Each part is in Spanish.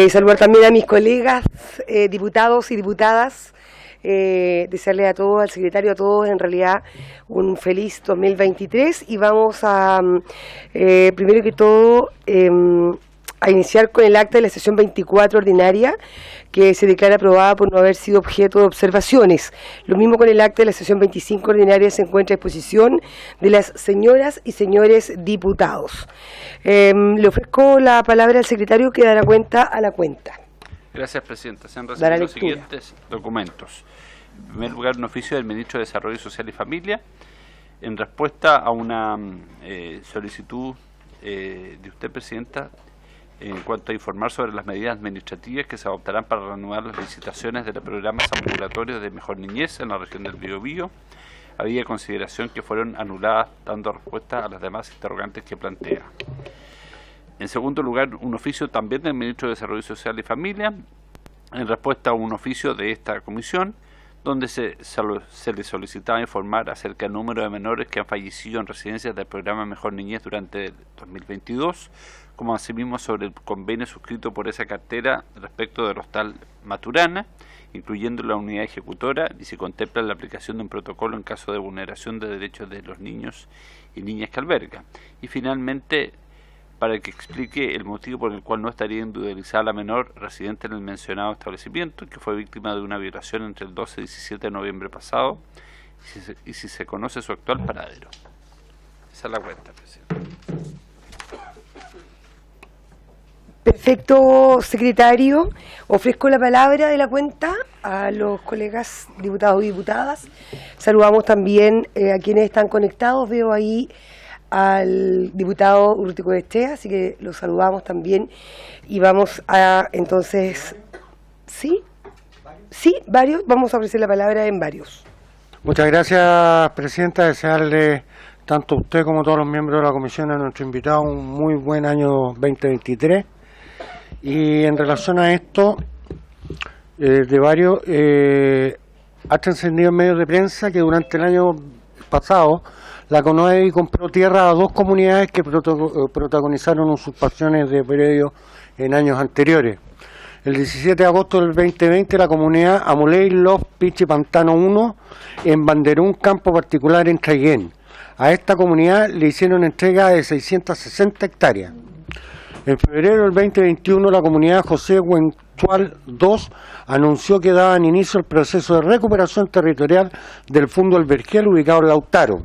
Saludar también a mis colegas diputados y diputadas, desearle a todos, al secretario, a todos, en realidad, un feliz 2023 y vamos a, primero que todo, a iniciar con el acta de la sesión 24 ordinaria, que se declara aprobada por no haber sido objeto de observaciones. Lo mismo con el acta de la sesión 25 ordinaria, se encuentra a disposición de las señoras y señores diputados. Le ofrezco la palabra al secretario, que dará cuenta a la cuenta. Gracias, Presidenta. Se han recibido los siguientes documentos. En primer lugar, un oficio del Ministro de Desarrollo Social y Familia en respuesta a una solicitud de usted, Presidenta, en cuanto a informar sobre las medidas administrativas que se adoptarán para reanudar las licitaciones de los programas ambulatorios de Mejor Niñez en la región del Biobío, había consideración que fueron anuladas, dando respuesta a las demás interrogantes que plantea. En segundo lugar, un oficio también del Ministro de Desarrollo Social y Familia, en respuesta a un oficio de esta comisión, donde se le solicitaba informar acerca del número de menores que han fallecido en residencias del programa Mejor Niñez durante el 2022, como asimismo sobre el convenio suscrito por esa cartera respecto del Hostal Maturana, incluyendo la unidad ejecutora, y se contempla la aplicación de un protocolo en caso de vulneración de derechos de los niños y niñas que alberga. Y finalmente, para que explique el motivo por el cual no estaría individualizada la menor residente en el mencionado establecimiento, que fue víctima de una violación entre el 12 y 17 de noviembre pasado, y si se conoce su actual paradero. Esa es la cuenta, Presidente. Perfecto, secretario. Ofrezco la palabra de la cuenta a los colegas diputados y diputadas. Saludamos también a quienes están conectados. Veo ahí al diputado Urrutico de Estea, así que los saludamos también. Y vamos a, entonces, ¿sí? Sí, varios. Vamos a ofrecer la palabra en varios. Muchas gracias, Presidenta. Desearle tanto a usted como a todos los miembros de la comisión, a nuestro invitado, un muy buen año 2023. Y en relación a esto, de varios, ha trascendido en medios de prensa que durante el año pasado la CONADI compró tierra a dos comunidades que protagonizaron usurpaciones de predios en años anteriores. El 17 de agosto del 2020, la comunidad Amoley Los Pichi Pantano 1 embanderó un campo particular en Traiguén. A esta comunidad le hicieron entrega de 660 hectáreas. En febrero del 2021, la comunidad José Huentual 2 anunció que daban inicio al proceso de recuperación territorial del Fondo del Vergel ubicado en Lautaro.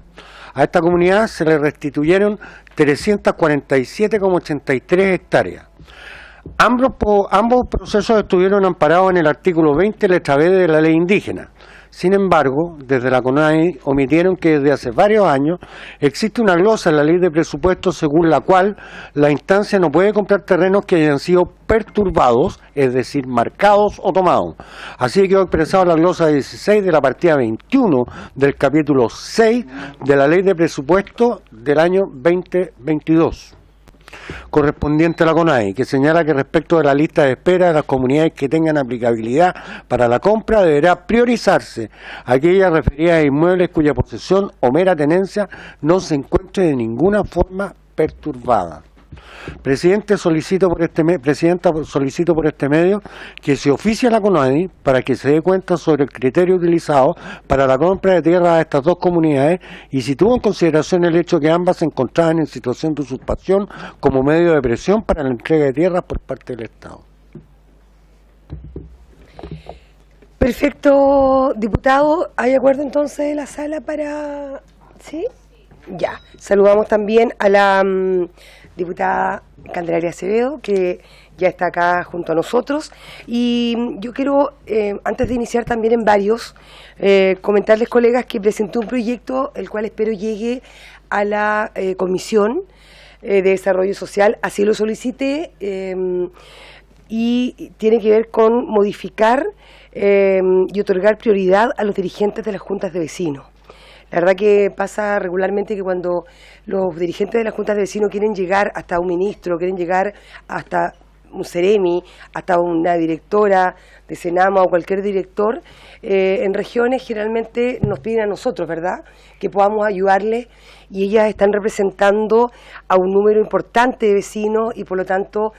A esta comunidad se le restituyeron 347,83 hectáreas. Ambos procesos estuvieron amparados en el artículo 20, letra B de la ley indígena. Sin embargo, desde la CONADI omitieron que desde hace varios años existe una glosa en la ley de presupuestos según la cual la instancia no puede comprar terrenos que hayan sido perturbados, es decir, marcados o tomados. Así quedó expresado la glosa 16 de la partida 21 del capítulo 6 de la ley de presupuestos del año 2022. Correspondiente a la CONADI, que señala que respecto de la lista de espera de las comunidades que tengan aplicabilidad para la compra, deberá priorizarse aquellas referidas a inmuebles cuya posesión o mera tenencia no se encuentre de ninguna forma perturbada. Presidenta, solicito por este medio que se oficie a la CONADI para que se dé cuenta sobre el criterio utilizado para la compra de tierra a estas dos comunidades y si tuvo en consideración el hecho que ambas se encontraban en situación de usurpación como medio de presión para la entrega de tierras por parte del Estado. Perfecto, diputado. ¿Hay acuerdo entonces de la sala para...? ¿Sí? Ya. Saludamos también a la diputada Candelaria Acevedo, que ya está acá junto a nosotros. Y yo quiero, antes de iniciar también en varios, comentarles, colegas, que presenté un proyecto, el cual espero llegue a la Comisión de Desarrollo Social. Así lo solicité, y tiene que ver con modificar y otorgar prioridad a los dirigentes de las juntas de vecinos. La verdad que pasa regularmente que cuando los dirigentes de las juntas de vecinos quieren llegar hasta un ministro, quieren llegar hasta un Ceremi, hasta una directora de Senama o cualquier director, en regiones generalmente nos piden a nosotros, ¿verdad?, que podamos ayudarles, y ellas están representando a un número importante de vecinos y por lo tanto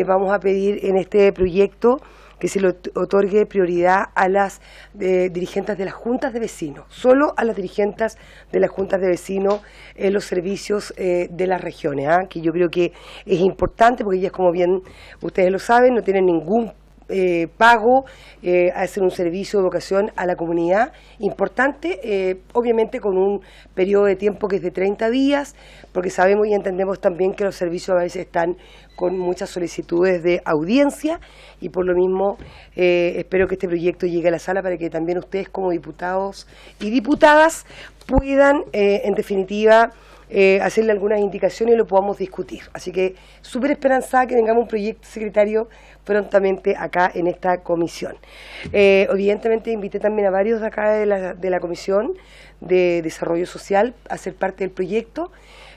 vamos a pedir en este proyecto que se le otorgue prioridad a las dirigentes de las juntas de vecinos, solo a las dirigentes de las juntas de vecinos en los servicios de las regiones, que yo creo que es importante porque ellas, como bien ustedes lo saben, no tienen ningún pago, hacer un servicio de vocación a la comunidad importante, obviamente con un periodo de tiempo que es de 30 días, porque sabemos y entendemos también que los servicios a veces están con muchas solicitudes de audiencia, y por lo mismo espero que este proyecto llegue a la sala para que también ustedes como diputados y diputadas puedan en definitiva hacerle algunas indicaciones y lo podamos discutir. Así que súper esperanzada que tengamos un proyecto, secretario, prontamente acá en esta comisión. Evidentemente invité también a varios de acá de la Comisión de Desarrollo Social a ser parte del proyecto,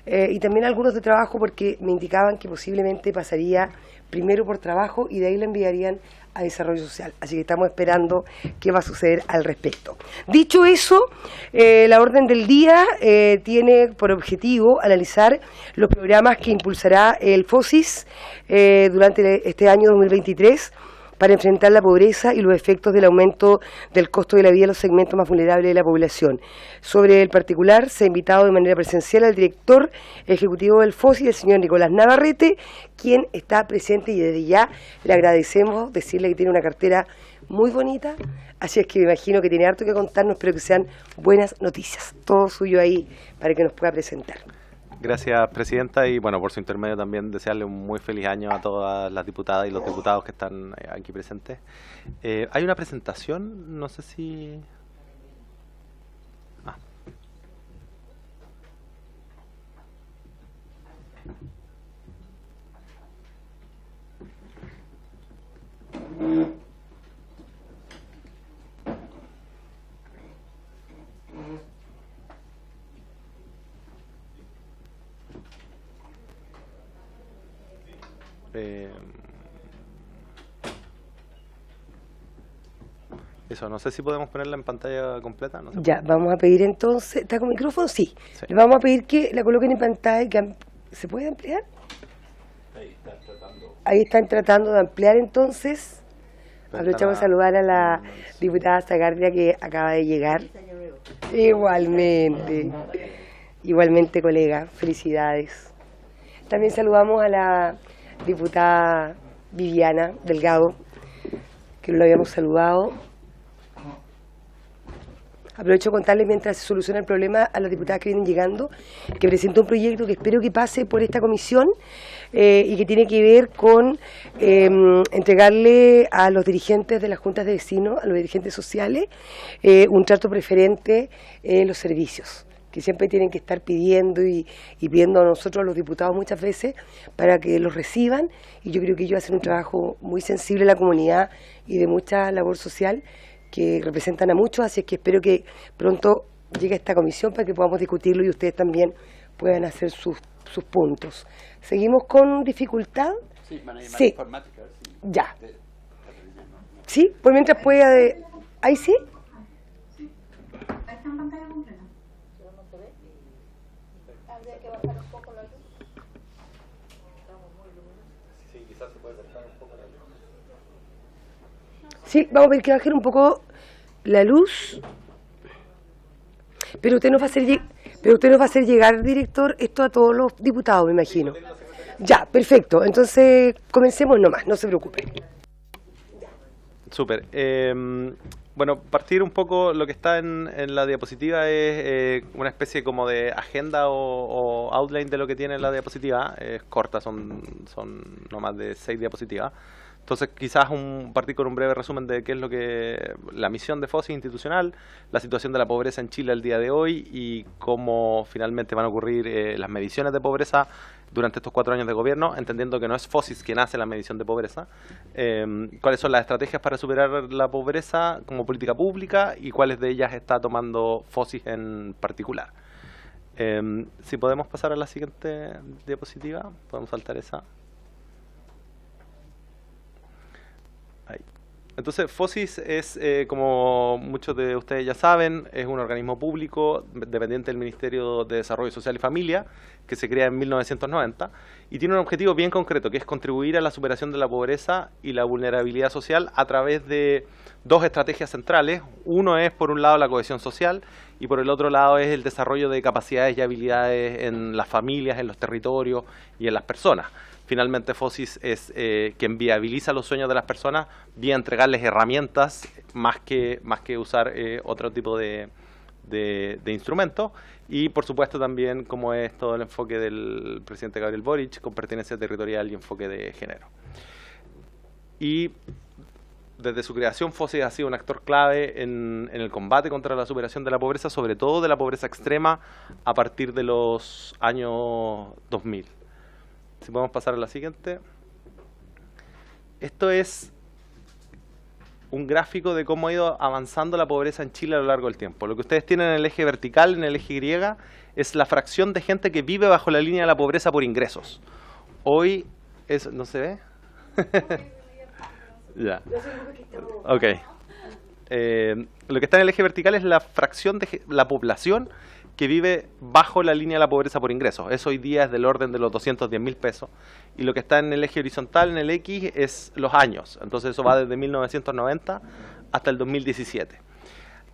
y también algunos de trabajo, porque me indicaban que posiblemente pasaría primero por trabajo y de ahí la enviarían a Desarrollo Social. Así que estamos esperando qué va a suceder al respecto. Dicho eso, la orden del día tiene por objetivo analizar los programas que impulsará el FOSIS durante este año 2023 para enfrentar la pobreza y los efectos del aumento del costo de la vida en los segmentos más vulnerables de la población. Sobre el particular, se ha invitado de manera presencial al director ejecutivo del FOSI, el señor Nicolás Navarrete, quien está presente, y desde ya le agradecemos, decirle que tiene una cartera muy bonita, así es que me imagino que tiene harto que contarnos, espero que sean buenas noticias. Todo suyo ahí para que nos pueda presentar. Gracias, presidenta, y bueno, por su intermedio también desearle un muy feliz año a todas las diputadas y los diputados que están aquí presentes. Hay una presentación, no sé si... Eso, no sé si podemos ponerla en pantalla completa. No sé. Ya, vamos a pedir entonces, ¿está con micrófono? Sí. Le vamos a pedir que la coloquen en pantalla. ¿Se puede ampliar? Ahí están tratando de ampliar entonces. Aprovechamos a saludar a la diputada Zagardia, que acaba de llegar. Igualmente colega, felicidades. También saludamos a la diputada Viviana Delgado, que no lo habíamos saludado. Aprovecho de contarles, mientras se soluciona el problema, a las diputadas que vienen llegando, que presentó un proyecto que espero que pase por esta comisión y que tiene que ver con entregarle a los dirigentes de las juntas de vecinos, a los dirigentes sociales, un trato preferente en los servicios, que siempre tienen que estar pidiendo y pidiendo a nosotros, a los diputados, muchas veces, para que los reciban, y yo creo que ellos hacen un trabajo muy sensible a la comunidad y de mucha labor social, que representan a muchos, así es que espero que pronto llegue a esta comisión para que podamos discutirlo y ustedes también puedan hacer sus puntos. ¿Seguimos con dificultad? Sí, sí. Informática. Sí. Ya. ¿Sí? Por mientras pueda... ¿Ahí sí? Sí. Ahí está en pantalla completa. ¿Pero no se ve? Habría que bajar un poco la luz. Estamos muy luminosos. Sí, quizás se puede acercar un poco la luz. Sí, vamos a ver que bajen un poco la luz. Pero usted nos va a hacer llegar, director, esto a todos los diputados, me imagino. Ya, perfecto. Entonces, comencemos nomás, no se preocupe. Súper. Bueno, partir un poco, lo que está en la diapositiva es una especie como de agenda o outline de lo que tiene la diapositiva. Es corta, son no más de 6 diapositivas. Entonces, quizás partir con un breve resumen de qué es lo que la misión de FOSIS institucional, la situación de la pobreza en Chile al día de hoy y cómo finalmente van a ocurrir las mediciones de pobreza durante estos 4 años de gobierno, entendiendo que no es FOSIS quien hace la medición de pobreza, cuáles son las estrategias para superar la pobreza como política pública y cuáles de ellas está tomando FOSIS en particular. Si podemos pasar a la siguiente diapositiva, podemos saltar esa. Ahí. Entonces, FOSIS es, como muchos de ustedes ya saben, es un organismo público dependiente del Ministerio de Desarrollo Social y Familia, que se crea en 1990, y tiene un objetivo bien concreto, que es contribuir a la superación de la pobreza y la vulnerabilidad social a través de dos estrategias centrales. Uno es, por un lado, la cohesión social, y por el otro lado es el desarrollo de capacidades y habilidades en las familias, en los territorios y en las personas. Finalmente, FOSIS es quien viabiliza los sueños de las personas vía entregarles herramientas más que usar otro tipo de instrumentos. Y, por supuesto, también como es todo el enfoque del presidente Gabriel Boric, con pertenencia territorial y enfoque de género. Y desde su creación, FOSIS ha sido un actor clave en el combate contra la superación de la pobreza, sobre todo de la pobreza extrema a partir de los años 2000. Si podemos pasar a la siguiente. Esto es un gráfico de cómo ha ido avanzando la pobreza en Chile a lo largo del tiempo. Lo que ustedes tienen en el eje vertical, en el eje Y, es la fracción de gente que vive bajo la línea de la pobreza por ingresos. Hoy es... ¿No se ve? Ya. Ok. Lo que está en el eje vertical es la fracción de la población que vive bajo la línea de la pobreza por ingresos. Eso hoy día es del orden de los 210.000 pesos. Y lo que está en el eje horizontal, en el X, es los años. Entonces eso va desde 1990 hasta el 2017.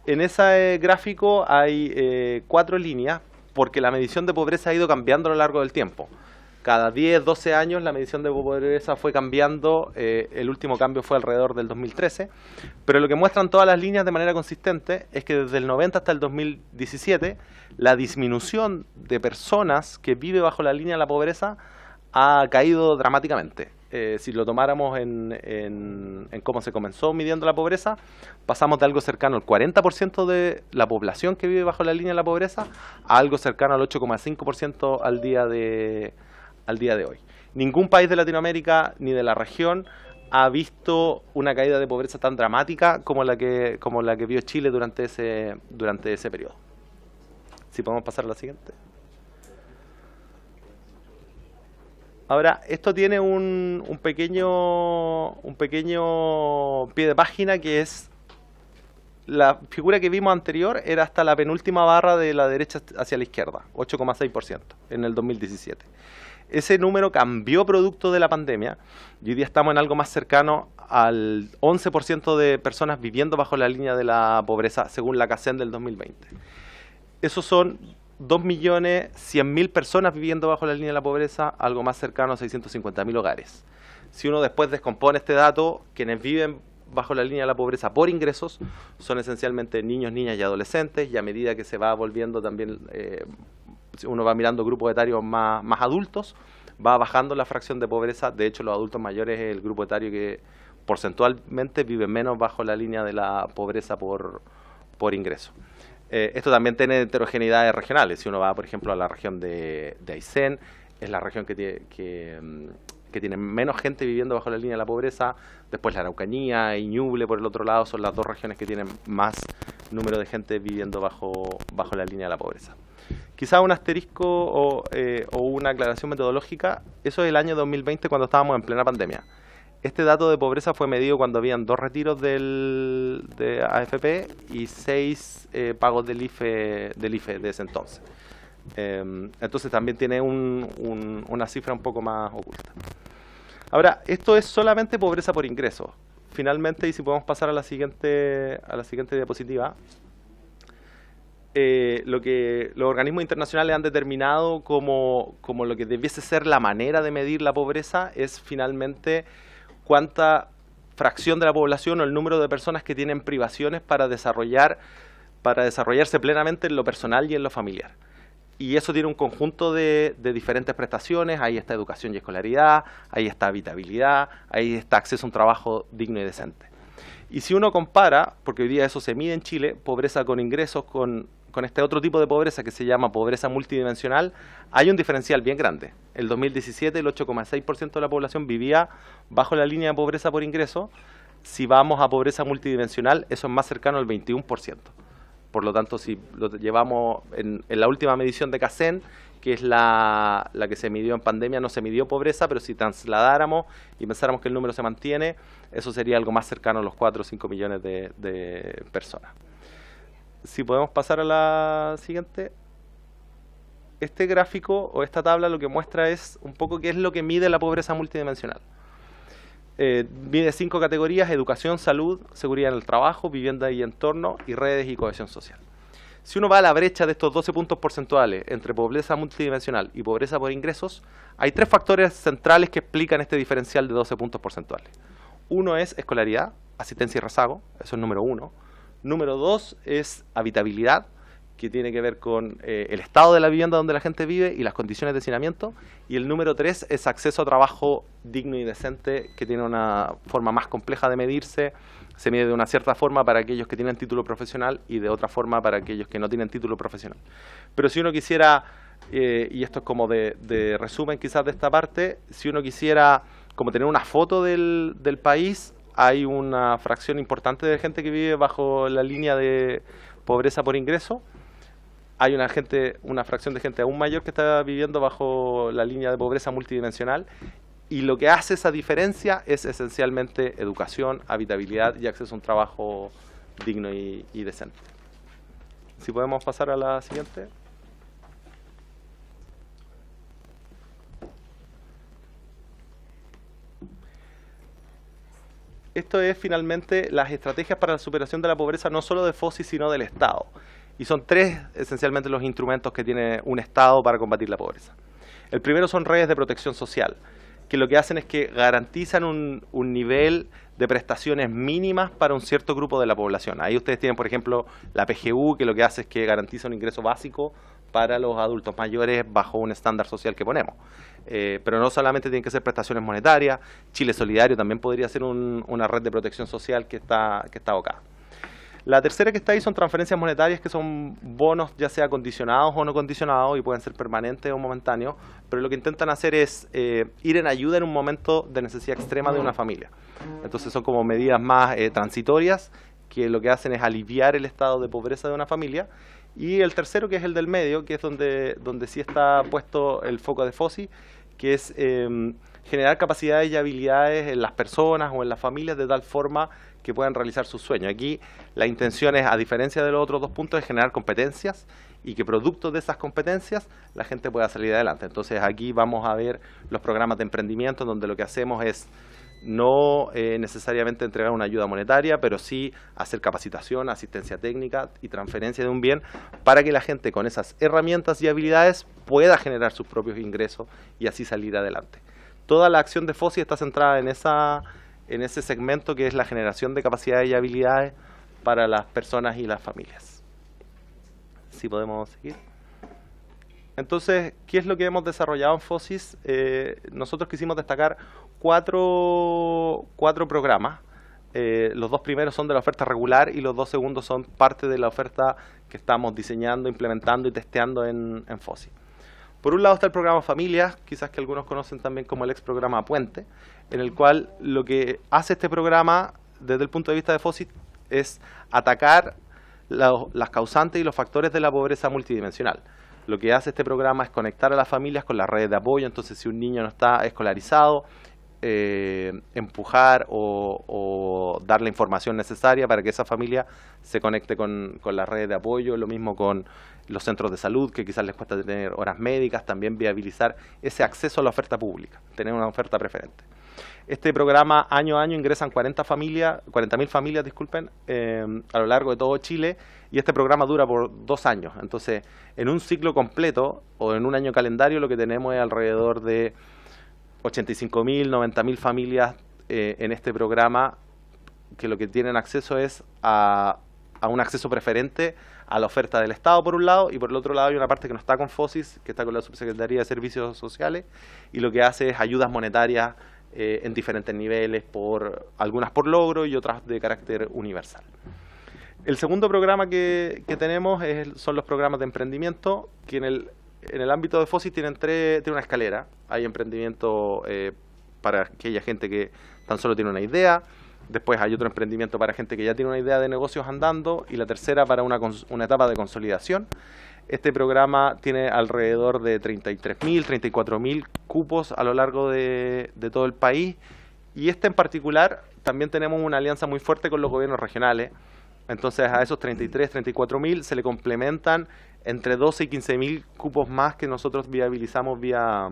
En ese gráfico hay 4 líneas, porque la medición de pobreza ha ido cambiando a lo largo del tiempo. Cada 10, 12 años la medición de pobreza fue cambiando, el último cambio fue alrededor del 2013, pero lo que muestran todas las líneas de manera consistente es que desde el 90 hasta el 2017 la disminución de personas que vive bajo la línea de la pobreza ha caído dramáticamente. Si lo tomáramos en cómo se comenzó midiendo la pobreza, pasamos de algo cercano al 40% de la población que vive bajo la línea de la pobreza a algo cercano al 8,5% al día de hoy. Ningún país de Latinoamérica ni de la región ha visto una caída de pobreza tan dramática como la que vio Chile durante ese periodo. Si podemos pasar a la siguiente. Ahora, esto tiene un pequeño pie de página, que es la figura que vimos anterior, era hasta la penúltima barra de la derecha hacia la izquierda, 8,6% en el 2017. Ese número cambió producto de la pandemia y hoy día estamos en algo más cercano al 11% de personas viviendo bajo la línea de la pobreza, según la CACEN del 2020. Esos son 2.100.000 personas viviendo bajo la línea de la pobreza, algo más cercano a 650.000 hogares. Si uno después descompone este dato, quienes viven bajo la línea de la pobreza por ingresos son esencialmente niños, niñas y adolescentes, y a medida que se va volviendo también, uno va mirando grupos etarios más adultos, va bajando la fracción de pobreza. De hecho, los adultos mayores es el grupo etario que porcentualmente vive menos bajo la línea de la pobreza por ingreso. Esto también tiene heterogeneidades regionales. Si uno va, por ejemplo, a la región de Aysén, es la región que tiene menos gente viviendo bajo la línea de la pobreza. Después la Araucanía y Ñuble, por el otro lado, son las dos regiones que tienen más número de gente viviendo bajo la línea de la pobreza. Quizá un asterisco o una aclaración metodológica. Eso es el año 2020, cuando estábamos en plena pandemia. Este dato de pobreza fue medido cuando habían 2 retiros de AFP y 6 pagos del IFE de ese entonces. Entonces también tiene una cifra un poco más oculta. Ahora, esto es solamente pobreza por ingreso. Finalmente, y si podemos pasar a la siguiente diapositiva, lo que los organismos internacionales han determinado como lo que debiese ser la manera de medir la pobreza es finalmente cuánta fracción de la población o el número de personas que tienen privaciones para desarrollarse plenamente en lo personal y en lo familiar. Y eso tiene un conjunto de diferentes prestaciones. Ahí está educación y escolaridad, ahí está habitabilidad, ahí está acceso a un trabajo digno y decente. Y si uno compara, porque hoy día eso se mide en Chile, pobreza con ingresos con este otro tipo de pobreza que se llama pobreza multidimensional, hay un diferencial bien grande. En el 2017 el 8,6% de la población vivía bajo la línea de pobreza por ingreso. Si vamos a pobreza multidimensional, eso es más cercano al 21%. Por lo tanto, si lo llevamos en la última medición de CACEN, que es la que se midió en pandemia, no se midió pobreza, pero si trasladáramos y pensáramos que el número se mantiene, eso sería algo más cercano a los 4 o 5 millones de personas. Si podemos pasar a la siguiente. Este gráfico o esta tabla lo que muestra es un poco qué es lo que mide la pobreza multidimensional. Mide 5 categorías: educación, salud, seguridad en el trabajo, vivienda y entorno, y redes y cohesión social. Si uno va a la brecha de estos 12 puntos porcentuales entre pobreza multidimensional y pobreza por ingresos, hay 3 factores centrales que explican este diferencial de 12 puntos porcentuales. Uno es escolaridad, asistencia y rezago, eso es número 1. Número 2 es habitabilidad, que tiene que ver con el estado de la vivienda donde la gente vive y las condiciones de hacinamiento. Y el número 3 es acceso a trabajo digno y decente, que tiene una forma más compleja de medirse. Se mide de una cierta forma para aquellos que tienen título profesional y de otra forma para aquellos que no tienen título profesional. Pero si uno quisiera, y esto es como de resumen quizás de esta parte, si uno quisiera como tener una foto del país, hay una fracción importante de gente que vive bajo la línea de pobreza por ingreso. Hay una fracción de gente aún mayor que está viviendo bajo la línea de pobreza multidimensional, y lo que hace esa diferencia es esencialmente educación, habitabilidad y acceso a un trabajo digno y decente. Si podemos pasar a la siguiente. Esto es finalmente las estrategias para la superación de la pobreza, no solo de FOSI, sino del Estado. Y son 3 esencialmente los instrumentos que tiene un Estado para combatir la pobreza. El primero son redes de protección social, que lo que hacen es que garantizan un nivel de prestaciones mínimas para un cierto grupo de la población. Ahí ustedes tienen, por ejemplo, la PGU, que lo que hace es que garantiza un ingreso básico para los adultos mayores bajo un estándar social que ponemos. Pero no solamente tienen que ser prestaciones monetarias. Chile Solidario también podría ser una red de protección social que está abocada. La tercera que está ahí son transferencias monetarias, que son bonos ya sea condicionados o no condicionados, y pueden ser permanentes o momentáneos, pero lo que intentan hacer es ir en ayuda en un momento de necesidad extrema de una familia. Entonces son como medidas más transitorias, que lo que hacen es aliviar el estado de pobreza de una familia. Y el tercero, que es el del medio, que es donde sí está puesto el foco de FOSI, que es generar capacidades y habilidades en las personas o en las familias de tal forma que puedan realizar sus sueños. Aquí la intención es, a diferencia de los otros 2 puntos, es generar competencias y que producto de esas competencias la gente pueda salir adelante. Entonces aquí vamos a ver los programas de emprendimiento, donde lo que hacemos es no necesariamente entregar una ayuda monetaria, pero sí hacer capacitación, asistencia técnica y transferencia de un bien para que la gente con esas herramientas y habilidades pueda generar sus propios ingresos y así salir adelante. Toda la acción de FOSI está centrada en ese segmento, que es la generación de capacidades y habilidades para las personas y las familias. Si podemos seguir. Entonces, ¿qué es lo que hemos desarrollado en FOSIS? Nosotros quisimos destacar cuatro programas. Los 2 primeros son de la oferta regular y los 2 segundos son parte de la oferta que estamos diseñando, implementando y testeando en FOSI. Por un lado está el programa Familias, quizás que algunos conocen también como el ex programa Puente, en el cual lo que hace este programa desde el punto de vista de FOSI es atacar las causantes y los factores de la pobreza multidimensional. Lo que hace este programa es conectar a las familias con las redes de apoyo. Entonces, si un niño no está escolarizado, empujar o dar la información necesaria para que esa familia se conecte con las redes de apoyo. Lo mismo con los centros de salud, que quizás les cuesta tener horas médicas. También viabilizar ese acceso a la oferta pública, tener una oferta preferente. Este programa año a año ingresan 40.000 familias, a lo largo de todo Chile, y este programa dura por 2 años. Entonces, en un ciclo completo o en un año calendario, lo que tenemos es alrededor de 85.000, 90.000 familias en este programa, que lo que tienen acceso es a un acceso preferente a la oferta del Estado por un lado, y por el otro lado hay una parte que no está con FOSIS, que está con la Subsecretaría de Servicios Sociales, y lo que hace es ayudas monetarias en diferentes niveles, algunas por logro y otras de carácter universal. El segundo programa que tenemos son los programas de emprendimiento, que en el ámbito de FOSIS tiene una escalera. Hay emprendimiento para aquella gente que tan solo tiene una idea, Después hay otro emprendimiento para gente que ya tiene una idea de negocios andando, y la tercera para una etapa de consolidación. Este programa tiene alrededor de 33.000, 34.000 cupos a lo largo de todo el país, y este en particular también tenemos una alianza muy fuerte con los gobiernos regionales. Entonces a esos 33, 34.000 se le complementan entre 12 y 15.000 cupos más que nosotros viabilizamos vía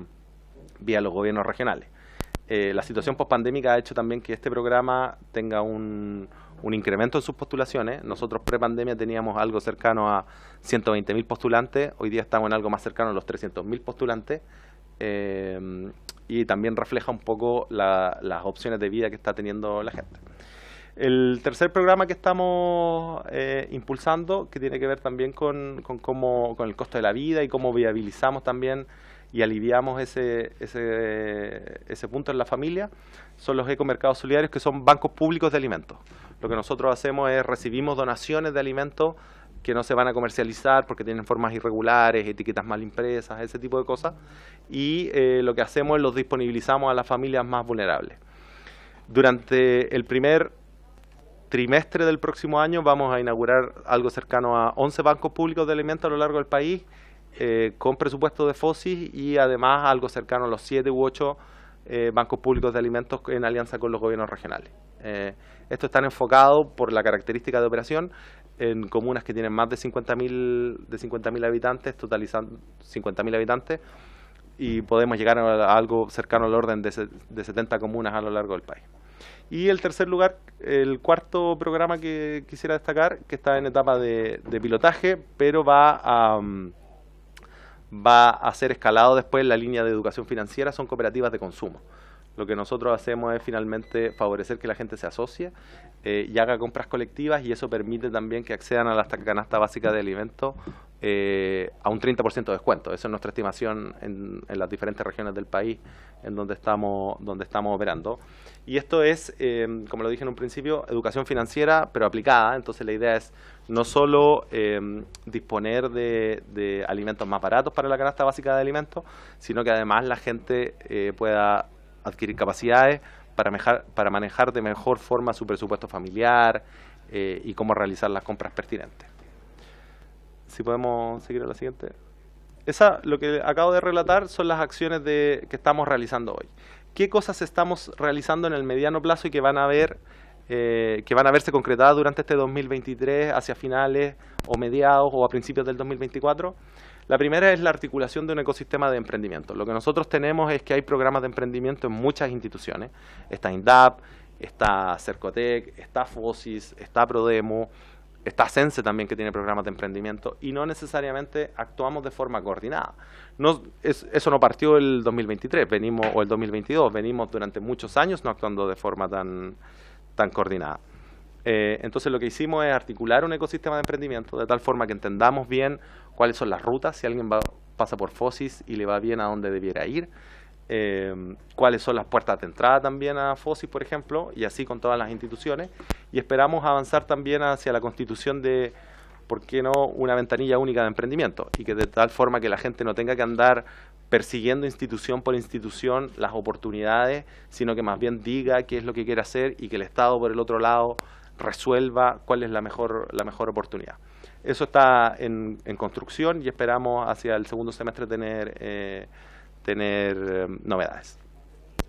los gobiernos regionales. La situación pospandémica ha hecho también que este programa tenga un incremento en sus postulaciones. Nosotros pre-pandemia teníamos algo cercano a 120.000 postulantes, hoy día estamos en algo más cercano a los 300.000 postulantes, y también refleja un poco las opciones de vida que está teniendo la gente. El tercer programa que estamos impulsando, que tiene que ver también con el costo de la vida y cómo viabilizamos también y aliviamos ese punto en la familia, son los ecomercados solidarios, que son bancos públicos de alimentos. Lo que nosotros hacemos es recibimos donaciones de alimentos que no se van a comercializar porque tienen formas irregulares, etiquetas mal impresas, ese tipo de cosas, y lo que hacemos es los disponibilizamos a las familias más vulnerables. Durante el primer trimestre del próximo año vamos a inaugurar algo cercano a 11 bancos públicos de alimentos a lo largo del país, con presupuesto de FOSIS, y además algo cercano a los 7 u 8 bancos públicos de alimentos en alianza con los gobiernos regionales. Esto está enfocado por la característica de operación en comunas que tienen más de 50.000 habitantes, totalizando 50.000 habitantes, y podemos llegar a algo cercano al orden de 70 comunas a lo largo del país. Y el tercer lugar, el cuarto programa que quisiera destacar, que está en etapa de pilotaje, pero va a ser escalado después en la línea de educación financiera, son cooperativas de consumo. Lo que nosotros hacemos es finalmente favorecer que la gente se asocie y haga compras colectivas, y eso permite también que accedan a la canasta básica de alimentos a un 30% de descuento. Esa es nuestra estimación en las diferentes regiones del país en donde estamos operando. Y esto es, como lo dije en un principio, educación financiera, pero aplicada. Entonces la idea es no solo disponer de alimentos más baratos para la canasta básica de alimentos, sino que además la gente pueda adquirir capacidades para manejar de mejor forma su presupuesto familiar y cómo realizar las compras pertinentes. Si podemos seguir a la siguiente. Lo que acabo de relatar son las acciones que estamos realizando hoy. ¿Qué cosas estamos realizando en el mediano plazo y que van a verse concretadas durante este 2023, hacia finales o mediados o a principios del 2024? La primera es la articulación de un ecosistema de emprendimiento. Lo que nosotros tenemos es que hay programas de emprendimiento en muchas instituciones. Está INDAP, está Cercotec, está FOSIS, está Prodemo, está Sense también, que tiene programas de emprendimiento, y no necesariamente actuamos de forma coordinada. Eso no partió el 2023, o el 2022, venimos durante muchos años no actuando de forma tan coordinada. Entonces lo que hicimos es articular un ecosistema de emprendimiento de tal forma que entendamos bien cuáles son las rutas, si alguien pasa por FOSIS y le va bien a dónde debiera ir, cuáles son las puertas de entrada también a FOSIS, por ejemplo, y así con todas las instituciones, y esperamos avanzar también hacia la constitución de, ¿por qué no?, una ventanilla única de emprendimiento, y que de tal forma que la gente no tenga que andar persiguiendo institución por institución las oportunidades, sino que más bien diga qué es lo que quiere hacer y que el Estado por el otro lado resuelva cuál es la mejor oportunidad. Eso está en construcción y esperamos hacia el segundo semestre tener novedades.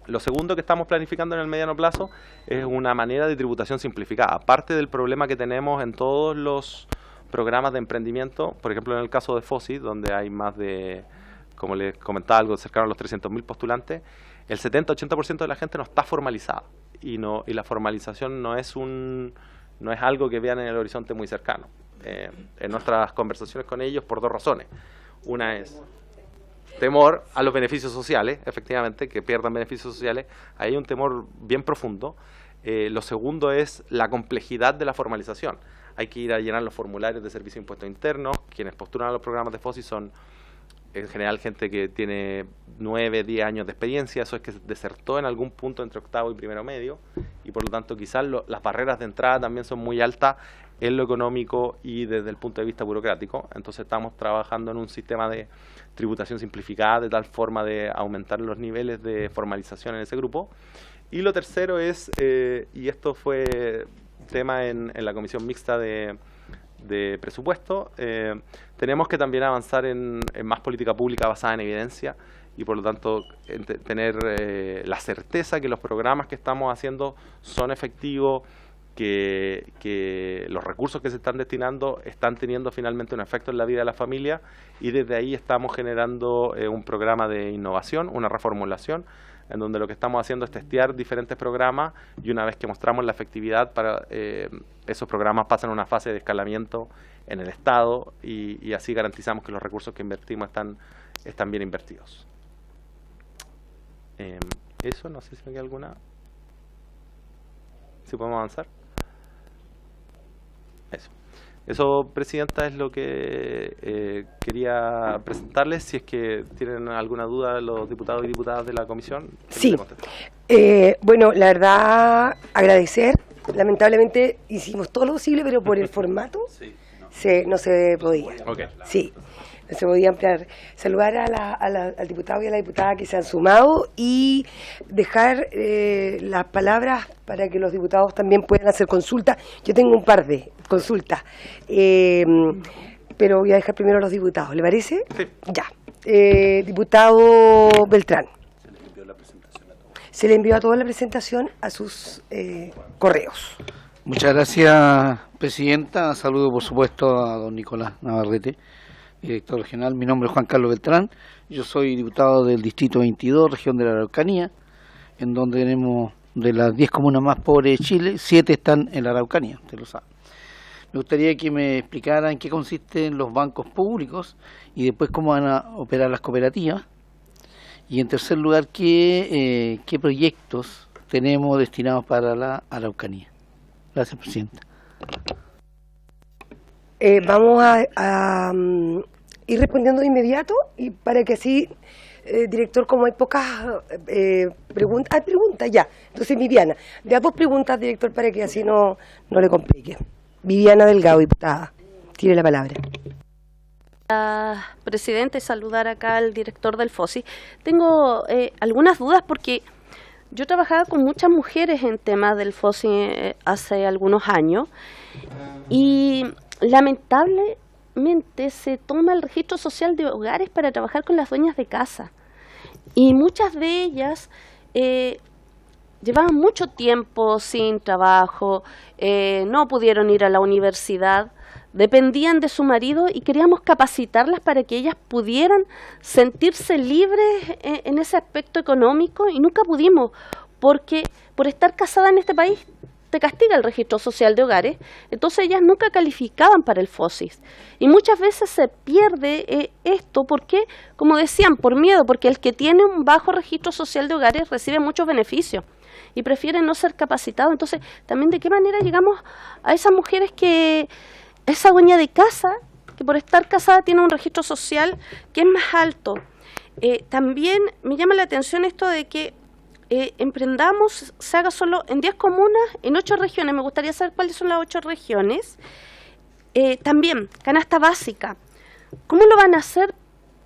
Lo segundo que estamos planificando en el mediano plazo es una manera de tributación simplificada. Aparte del problema que tenemos en todos los programas de emprendimiento, por ejemplo en el caso de FOSIS, donde hay más de, como les comentaba, algo cercano a los 300.000 postulantes, el 70-80% de la gente no está formalizada, y la formalización no es algo que vean en el horizonte muy cercano. En nuestras conversaciones con ellos, por dos razones. Una es temor a los beneficios sociales, efectivamente, que pierdan beneficios sociales. Ahí hay un temor bien profundo. Lo segundo es la complejidad de la formalización. Hay que ir a llenar los formularios de servicio de impuestos internos. Quienes postulan a los programas de FOSIS son en general gente que tiene 9, 10 años de experiencia. Eso es que desertó en algún punto entre octavo y primero medio, y por lo tanto quizás las barreras de entrada también son muy altas en lo económico y desde el punto de vista burocrático. Entonces estamos trabajando en un sistema de tributación simplificada de tal forma de aumentar los niveles de formalización en ese grupo. Y lo tercero es, y esto fue tema en la comisión mixta de presupuesto, tenemos que también avanzar en más política pública basada en evidencia y por lo tanto tener la certeza que los programas que estamos haciendo son efectivos, que los recursos que se están destinando están teniendo finalmente un efecto en la vida de la familia, y desde ahí estamos generando un programa de innovación, una reformulación, en donde lo que estamos haciendo es testear diferentes programas, y una vez que mostramos la efectividad, para esos programas pasan a una fase de escalamiento en el Estado, y así garantizamos que los recursos que invertimos están bien invertidos. Eso, no sé si me queda alguna. ¿Si podemos avanzar? Eso, Presidenta, es lo que quería presentarles. Si es que tienen alguna duda los diputados y diputadas de la comisión. Sí. Bueno, la verdad, agradecer. Lamentablemente hicimos todo lo posible, pero por el formato no se podía. Okay. Sí, no se podía ampliar. Saludar al diputado y a la diputada que se han sumado y dejar las palabras para que los diputados también puedan hacer consultas. Yo tengo un par de consultas, pero voy a dejar primero a los diputados. ¿Le parece? Sí. Ya. Diputado Beltrán. Se le envió a toda la presentación a sus correos. Muchas gracias, Presidenta. Saludo, por supuesto, a don Nicolás Navarrete, director regional. Mi nombre es Juan Carlos Beltrán. Yo soy diputado del Distrito 22, región de la Araucanía, en donde tenemos de las 10 comunas más pobres de Chile, 7 están en la Araucanía, usted lo sabe. Me gustaría que me explicaran en qué consisten los bancos públicos y después cómo van a operar las cooperativas. Y en tercer lugar, qué proyectos tenemos destinados para la Araucanía. Gracias, Presidenta. Vamos a ir respondiendo de inmediato, y para que así, director, como hay pocas preguntas... Hay preguntas ya. Entonces, Viviana, de a 2 preguntas, director, para que así no le complique. Viviana Delgado, diputada. Tiene la palabra. Presidente, saludar acá al director del FOSI. Tengo algunas dudas porque yo trabajaba con muchas mujeres en temas del FOSI hace algunos años, y lamentablemente se toma el registro social de hogares para trabajar con las dueñas de casa, y muchas de ellas llevaban mucho tiempo sin trabajo, no pudieron ir a la universidad, dependían de su marido, y queríamos capacitarlas para que ellas pudieran sentirse libres en ese aspecto económico, y nunca pudimos, porque por estar casada en este país te castiga el registro social de hogares. Entonces ellas nunca calificaban para el FOSIS, y muchas veces se pierde esto porque, como decían, por miedo, porque el que tiene un bajo registro social de hogares recibe muchos beneficios y prefiere no ser capacitado. Entonces, también, ¿de qué manera llegamos a esas mujeres esa dueña de casa, que por estar casada tiene un registro social que es más alto? También me llama la atención esto de que emprendamos, se haga solo en 10 comunas, en 8 regiones. Me gustaría saber cuáles son las 8 regiones. También, canasta básica. ¿Cómo lo van a hacer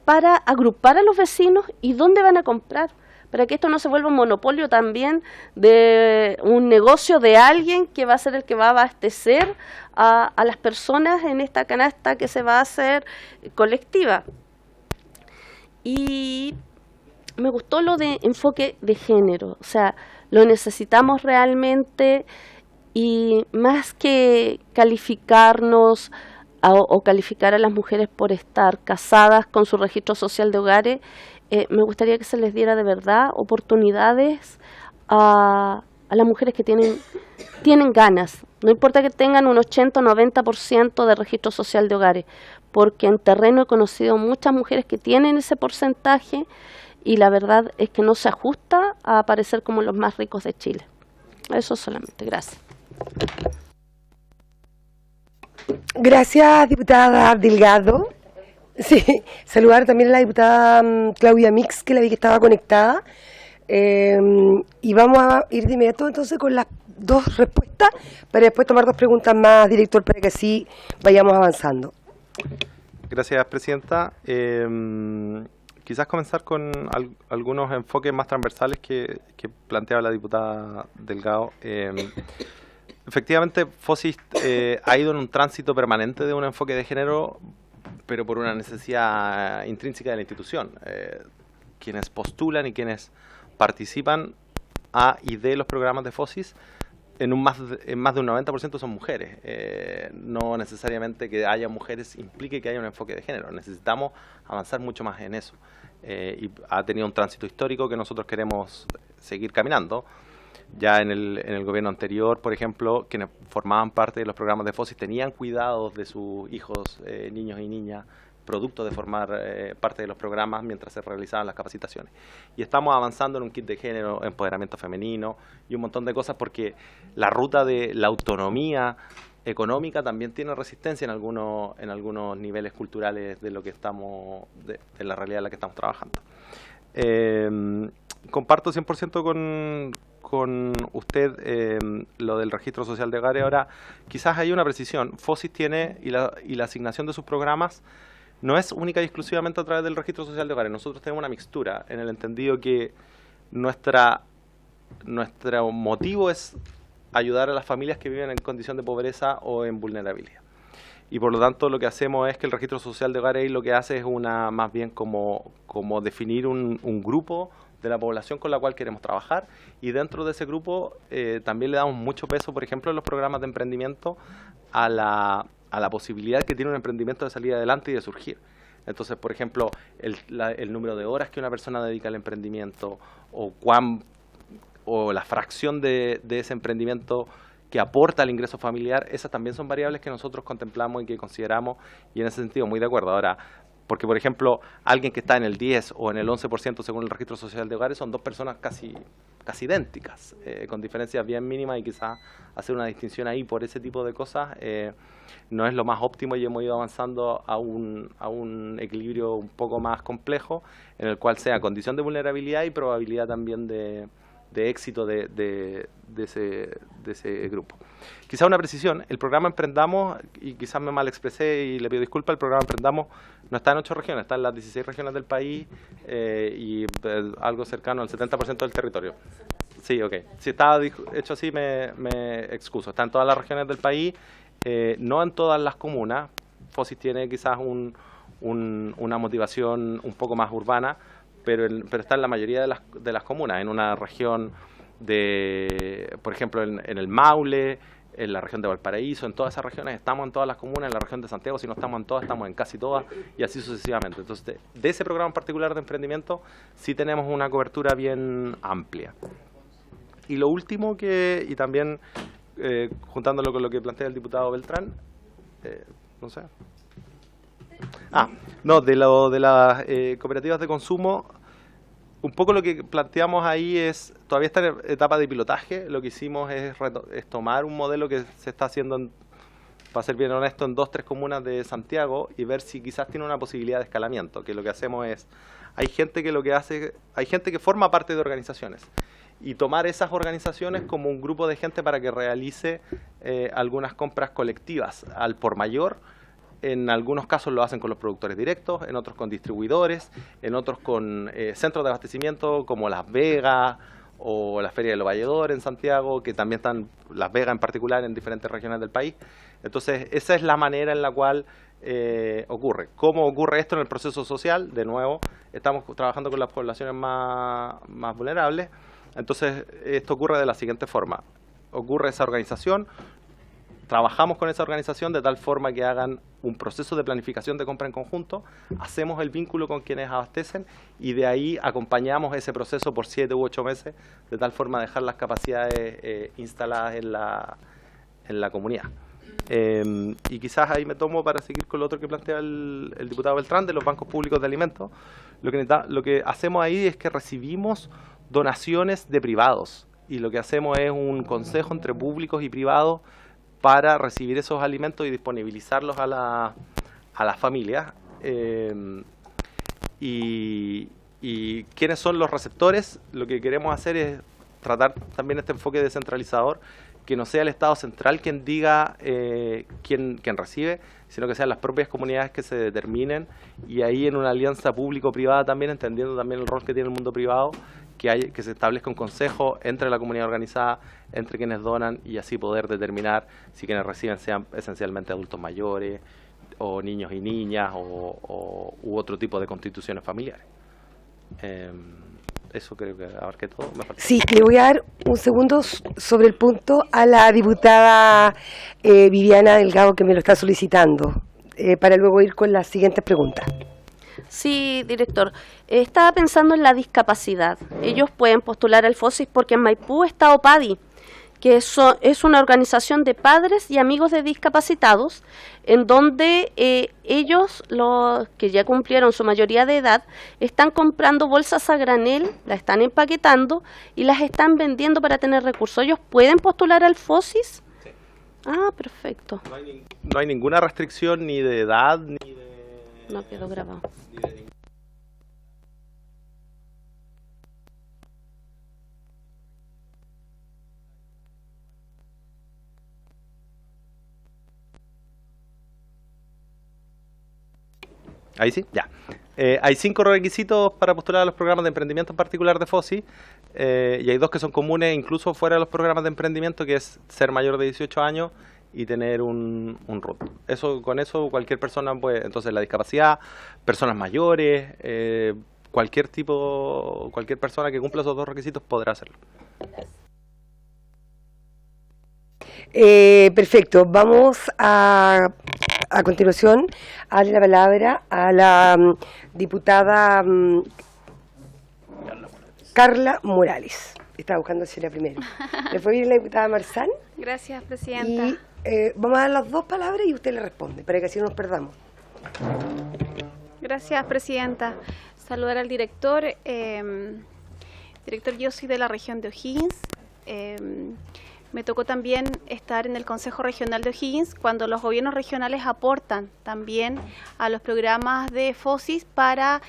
para agrupar a los vecinos y dónde van a comprar? Para que esto no se vuelva un monopolio también de un negocio de alguien que va a ser el que va a abastecer a las personas en esta canasta que se va a hacer colectiva. Y me gustó lo de enfoque de género, o sea, lo necesitamos realmente, y más que calificarnos o calificar a las mujeres por estar casadas con su registro social de hogares, me gustaría que se les diera de verdad oportunidades a las mujeres que tienen ganas. No importa que tengan un 80 o 90% de registro social de hogares, porque en terreno he conocido muchas mujeres que tienen ese porcentaje, y la verdad es que no se ajusta a aparecer como los más ricos de Chile. Eso solamente. Gracias. Gracias, diputada Delgado. Sí, saludar también a la diputada Claudia Mix, que la vi que estaba conectada. Y vamos a ir de inmediato entonces con las 2 respuestas, para después tomar 2 preguntas más, director, para que así vayamos avanzando. Gracias, Presidenta. quizás comenzar con algunos enfoques más transversales que planteaba la diputada Delgado. Efectivamente, FOSIS ha ido en un tránsito permanente de un enfoque de género, pero por una necesidad intrínseca de la institución. Quienes postulan y quienes participan a y de los programas de FOSIS, en más de un 90% son mujeres. No necesariamente que haya mujeres implique que haya un enfoque de género. Necesitamos avanzar mucho más en eso. Y ha tenido un tránsito histórico que nosotros queremos seguir caminando. Ya en el gobierno anterior, por ejemplo, quienes formaban parte de los programas de FOSIS tenían cuidados de sus hijos, niños y niñas, producto de formar parte de los programas mientras se realizaban las capacitaciones. Y estamos avanzando en un kit de género, empoderamiento femenino y un montón de cosas, porque la ruta de la autonomía económica también tiene resistencia en algunos niveles culturales de lo que estamos, de la realidad en la que estamos trabajando. Comparto 100% con usted lo del registro social de hogares. Ahora, quizás hay una precisión. FOSIS tiene, y la asignación de sus programas no es única y exclusivamente a través del registro social de hogares. Nosotros tenemos una mixtura, en el entendido que nuestro motivo es ayudar a las familias que viven en condición de pobreza o en vulnerabilidad. Y por lo tanto lo que hacemos es que el registro social de hogares lo que hace es más bien como definir un grupo de la población con la cual queremos trabajar, y dentro de ese grupo también le damos mucho peso, por ejemplo, en los programas de emprendimiento a la posibilidad que tiene un emprendimiento de salir adelante y de surgir. Entonces, por ejemplo, el número de horas que una persona dedica al emprendimiento o la fracción de ese emprendimiento que aporta al ingreso familiar, esas también son variables que nosotros contemplamos y que consideramos, y en ese sentido muy de acuerdo. Ahora, porque por ejemplo, alguien que está en el 10 o en el 11% según el registro social de hogares son dos personas casi idénticas, con diferencias bien mínimas, y quizás hacer una distinción ahí por ese tipo de cosas no es lo más óptimo, y hemos ido avanzando a un equilibrio un poco más complejo, en el cual sea condición de vulnerabilidad y probabilidad también de éxito de ese grupo. Quizá una precisión, el programa Emprendamos, y quizás me mal expresé y le pido disculpas, el programa Emprendamos no está en 8 regiones, está en las 16 regiones del país y algo cercano al 70% del territorio. Sí, ok. Si estaba hecho así, me excuso. Está en todas las regiones del país, no en todas las comunas. FOSIS tiene quizás una motivación un poco más urbana, pero está en la mayoría de las comunas, en una región por ejemplo, en el Maule, en la región de Valparaíso, en todas esas regiones, estamos en todas las comunas, en la región de Santiago, si no estamos en todas, estamos en casi todas, y así sucesivamente. Entonces, de ese programa en particular de emprendimiento, sí tenemos una cobertura bien amplia. Y lo último y también juntándolo con lo que plantea el diputado Beltrán, no sé. De las cooperativas de consumo, un poco lo que planteamos ahí es, todavía está en etapa de pilotaje. Lo que hicimos es tomar un modelo que se está haciendo, para ser bien honesto, en 2 o 3 comunas de Santiago, y ver si quizás tiene una posibilidad de escalamiento, que lo que hacemos es, hay gente que forma parte de organizaciones, y tomar esas organizaciones como un grupo de gente para que realice algunas compras colectivas al por mayor. En algunos casos lo hacen con los productores directos, en otros con distribuidores, en otros con centros de abastecimiento como Las Vegas o la Feria de los Valledores en Santiago, que también están, Las Vegas en particular, en diferentes regiones del país. Entonces, esa es la manera en la cual ocurre. ¿Cómo ocurre esto en el proceso social? De nuevo, estamos trabajando con las poblaciones más vulnerables. Entonces, esto ocurre de la siguiente forma. Ocurre esa organización, trabajamos con esa organización de tal forma que hagan un proceso de planificación de compra en conjunto, hacemos el vínculo con quienes abastecen, y de ahí acompañamos ese proceso por 7 u 8 meses, de tal forma de dejar las capacidades instaladas en la comunidad. Y quizás ahí me tomo para seguir con lo otro que plantea el diputado Beltrán, de los bancos públicos de alimentos. Lo que hacemos ahí es que recibimos donaciones de privados, y lo que hacemos es un consejo entre públicos y privados para recibir esos alimentos y disponibilizarlos a las familias. Y ¿quiénes son los receptores? Lo que queremos hacer es tratar también este enfoque descentralizador, que no sea el Estado central quien diga quién recibe, sino que sean las propias comunidades que se determinen, y ahí en una alianza público-privada también, entendiendo también el rol que tiene el mundo privado, que se establezca un consejo entre la comunidad organizada, entre quienes donan, y así poder determinar si quienes reciben sean esencialmente adultos mayores, o niños y niñas, u otro tipo de constituciones familiares. Eso creo que abarqué todo. Sí, le voy a dar un segundo sobre el punto a la diputada Viviana Delgado, que me lo está solicitando, para luego ir con las siguientes preguntas. Sí, director. Estaba pensando en la discapacidad. Ellos pueden postular al FOSIS porque en Maipú está OPADI, que es una organización de padres y amigos de discapacitados, en donde ellos, los que ya cumplieron su mayoría de edad, están comprando bolsas a granel, las están empaquetando y las están vendiendo para tener recursos. ¿Ellos pueden postular al FOSIS? Sí. Ah, perfecto. No hay ninguna restricción ni de edad, ni de... No quedó grabado. Ahí sí, ya. Hay 5 requisitos para postular a los programas de emprendimiento en particular de FOSI, y hay 2 que son comunes incluso fuera de los programas de emprendimiento, que es ser mayor de 18 años y tener un RUT. Con eso cualquier persona puede, entonces la discapacidad, personas mayores, cualquier persona que cumpla esos 2 requisitos podrá hacerlo. Perfecto, vamos a continuación a darle la palabra a la diputada Carla Morales. Estaba buscando si era primero. ¿Le fue bien la diputada Marzán? Gracias, presidenta. Y vamos a dar las 2 palabras y usted le responde, para que así no nos perdamos. Gracias, presidenta. Saludar al director. Director, yo soy de la región de O'Higgins. Me tocó también estar en el Consejo Regional de O'Higgins cuando los gobiernos regionales aportan también a los programas de FOSIS para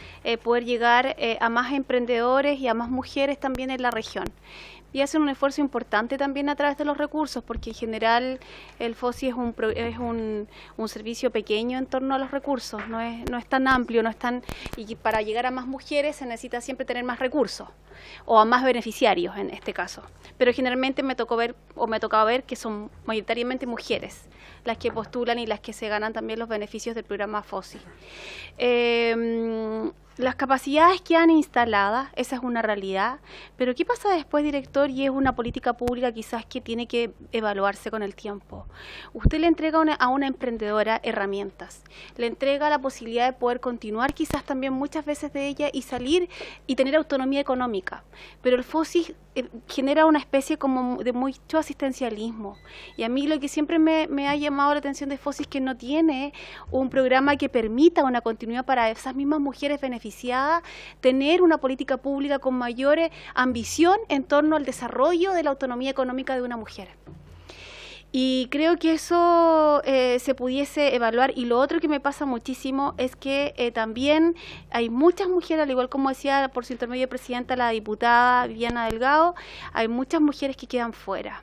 poder llegar a más emprendedores y a más mujeres también en la región. Y hacen un esfuerzo importante también a través de los recursos, porque en general el FOSI es un servicio pequeño en torno a los recursos, no es tan amplio, y para llegar a más mujeres se necesita siempre tener más recursos, o a más beneficiarios en este caso. Pero generalmente me tocaba ver que son mayoritariamente mujeres las que postulan y las que se ganan también los beneficios del programa FOSI. Las capacidades quedan instaladas, esa es una realidad, pero ¿qué pasa después, director? Y es una política pública quizás que tiene que evaluarse con el tiempo. Usted le entrega a una emprendedora herramientas, le entrega la posibilidad de poder continuar quizás también muchas veces de ella y salir y tener autonomía económica, pero el FOSI genera una especie como de mucho asistencialismo, y a mí lo que siempre me ha llamado la atención de FOSI es que no tiene un programa que permita una continuidad para esas mismas mujeres beneficiadas, tener una política pública con mayor ambición en torno al desarrollo de la autonomía económica de una mujer. Y creo que eso se pudiese evaluar. Y lo otro que me pasa muchísimo es que también hay muchas mujeres, al igual como decía por su intermedio presidenta la diputada Viviana Delgado, hay muchas mujeres que quedan fuera,